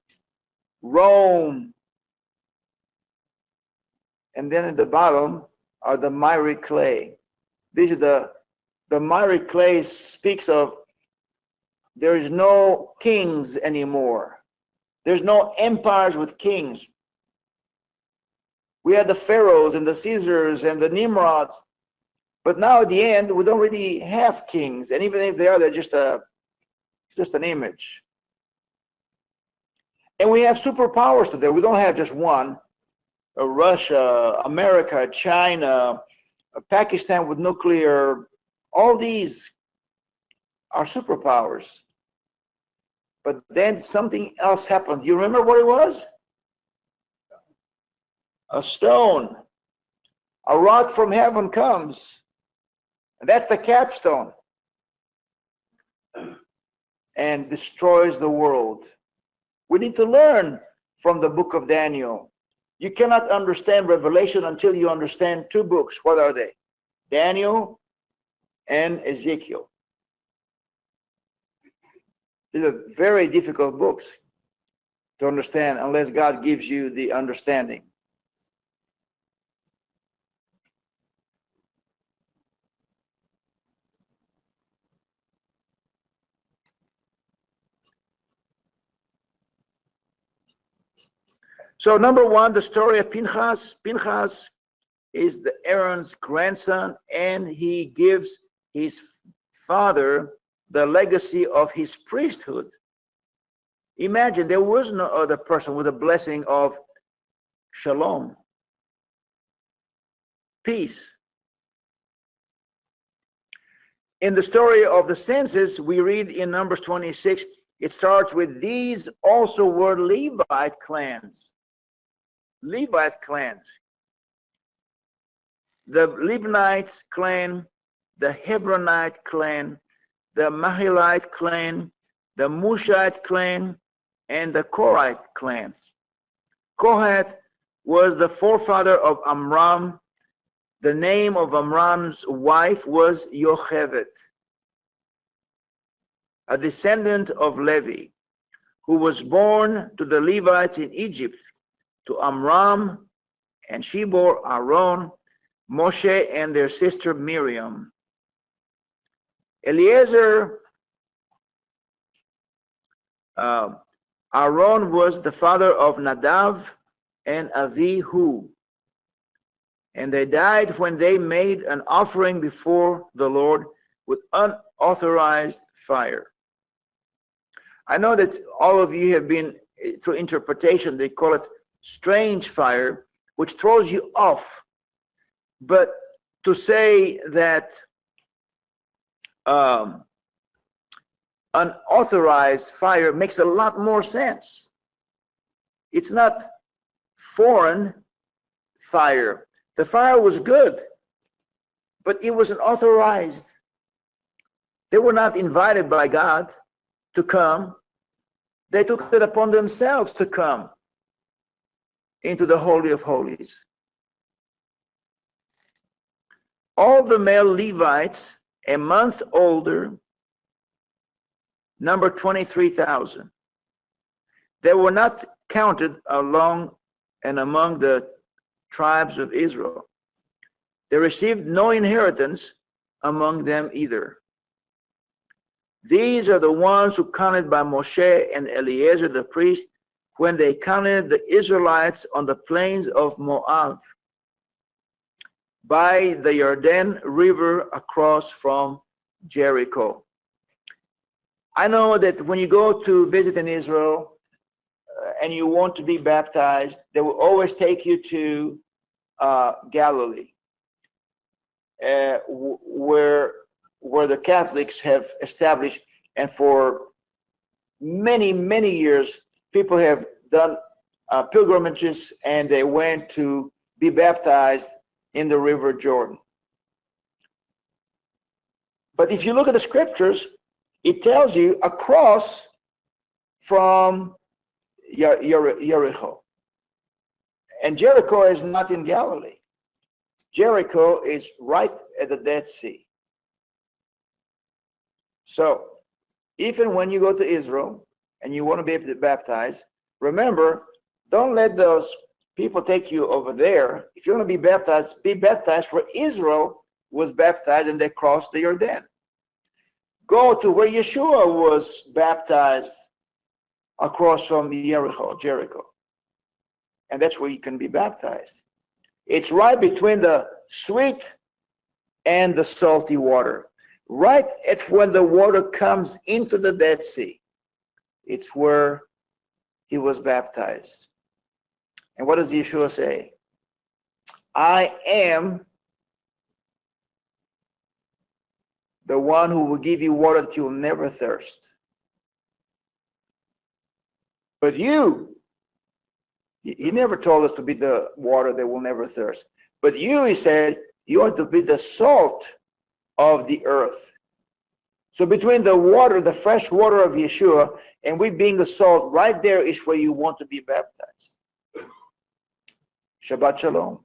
Rome, and then at the bottom are the miry clay. These are the miry clay speaks of there is no kings anymore. There's no empires with kings. We had the pharaohs and the Caesars and the Nimrods, but now at the end we don't really have kings, and even if they are, they're just an image. And we have superpowers today. We don't have just one. Russia, America, China, Pakistan with nuclear, all these are superpowers. But then something else happened. You remember what it was? A stone. A rock from heaven comes. And that's the capstone. And destroys the world. We need to learn from the book of Daniel. You cannot understand Revelation until you understand two books. What are they? Daniel and Ezekiel. These are very difficult books to understand unless God gives you the understanding. So number one, the story of Pinchas. Pinchas is the Aaron's grandson, and he gives his father the legacy of his priesthood. Imagine there was no other person with a blessing of shalom, peace. In the story of the census, we read in Numbers 26, it starts with, these also were Levite clans. Levite clans. The Libnites clan, the Hebronite clan, the Mahilite clan, the Mushite clan, and the Korite clan. Kohath was the forefather of Amram. The name of Amram's wife was Yocheved, a descendant of Levy, who was born to the Levites in Egypt, to Amram, and she bore Aaron, Moshe, and their sister Miriam. Eliezer, Aaron was the father of Nadav and Avihu, and they died when they made an offering before the Lord with unauthorized fire. I know that all of you have been, through interpretation, they call it strange fire, which throws you off. But to say that unauthorized fire makes a lot more sense. It's not foreign fire. The fire was good, but it was unauthorized. They were not invited by God to come. They took it upon themselves to come into the Holy of Holies. All the male Levites a month older, number 23,000. They were not counted along and among the tribes of Israel. They received no inheritance among them either. These are the ones who counted by Moshe and Eleazar the priest when they counted the Israelites on the plains of Moab, by the Jordan River across from Jericho. I know that when you go to visit in Israel and you want to be baptized, they will always take you to Galilee, where the Catholics have established, and for many, many years, people have done pilgrimages, and they went to be baptized in the River Jordan. But if you look at the scriptures, it tells you across from Jericho. And Jericho is not in Galilee. Jericho is right at the Dead Sea. So, even when you go to Israel and you want to be baptized, remember, don't let those people take you over there. If you want to be baptized where Israel was baptized and they crossed the Jordan. Go to where Yeshua was baptized across from Jericho. And that's where you can be baptized. It's right between the sweet and the salty water. Right at when the water comes into the Dead Sea. It's where he was baptized. And what does Yeshua say? I am the one who will give you water that you will never thirst. But you, he never told us to be the water that will never thirst. But you, he said, you are to be the salt of the earth. So between the water, the fresh water of Yeshua, and we being the salt, right there is where you want to be baptized. Shabbat Shalom.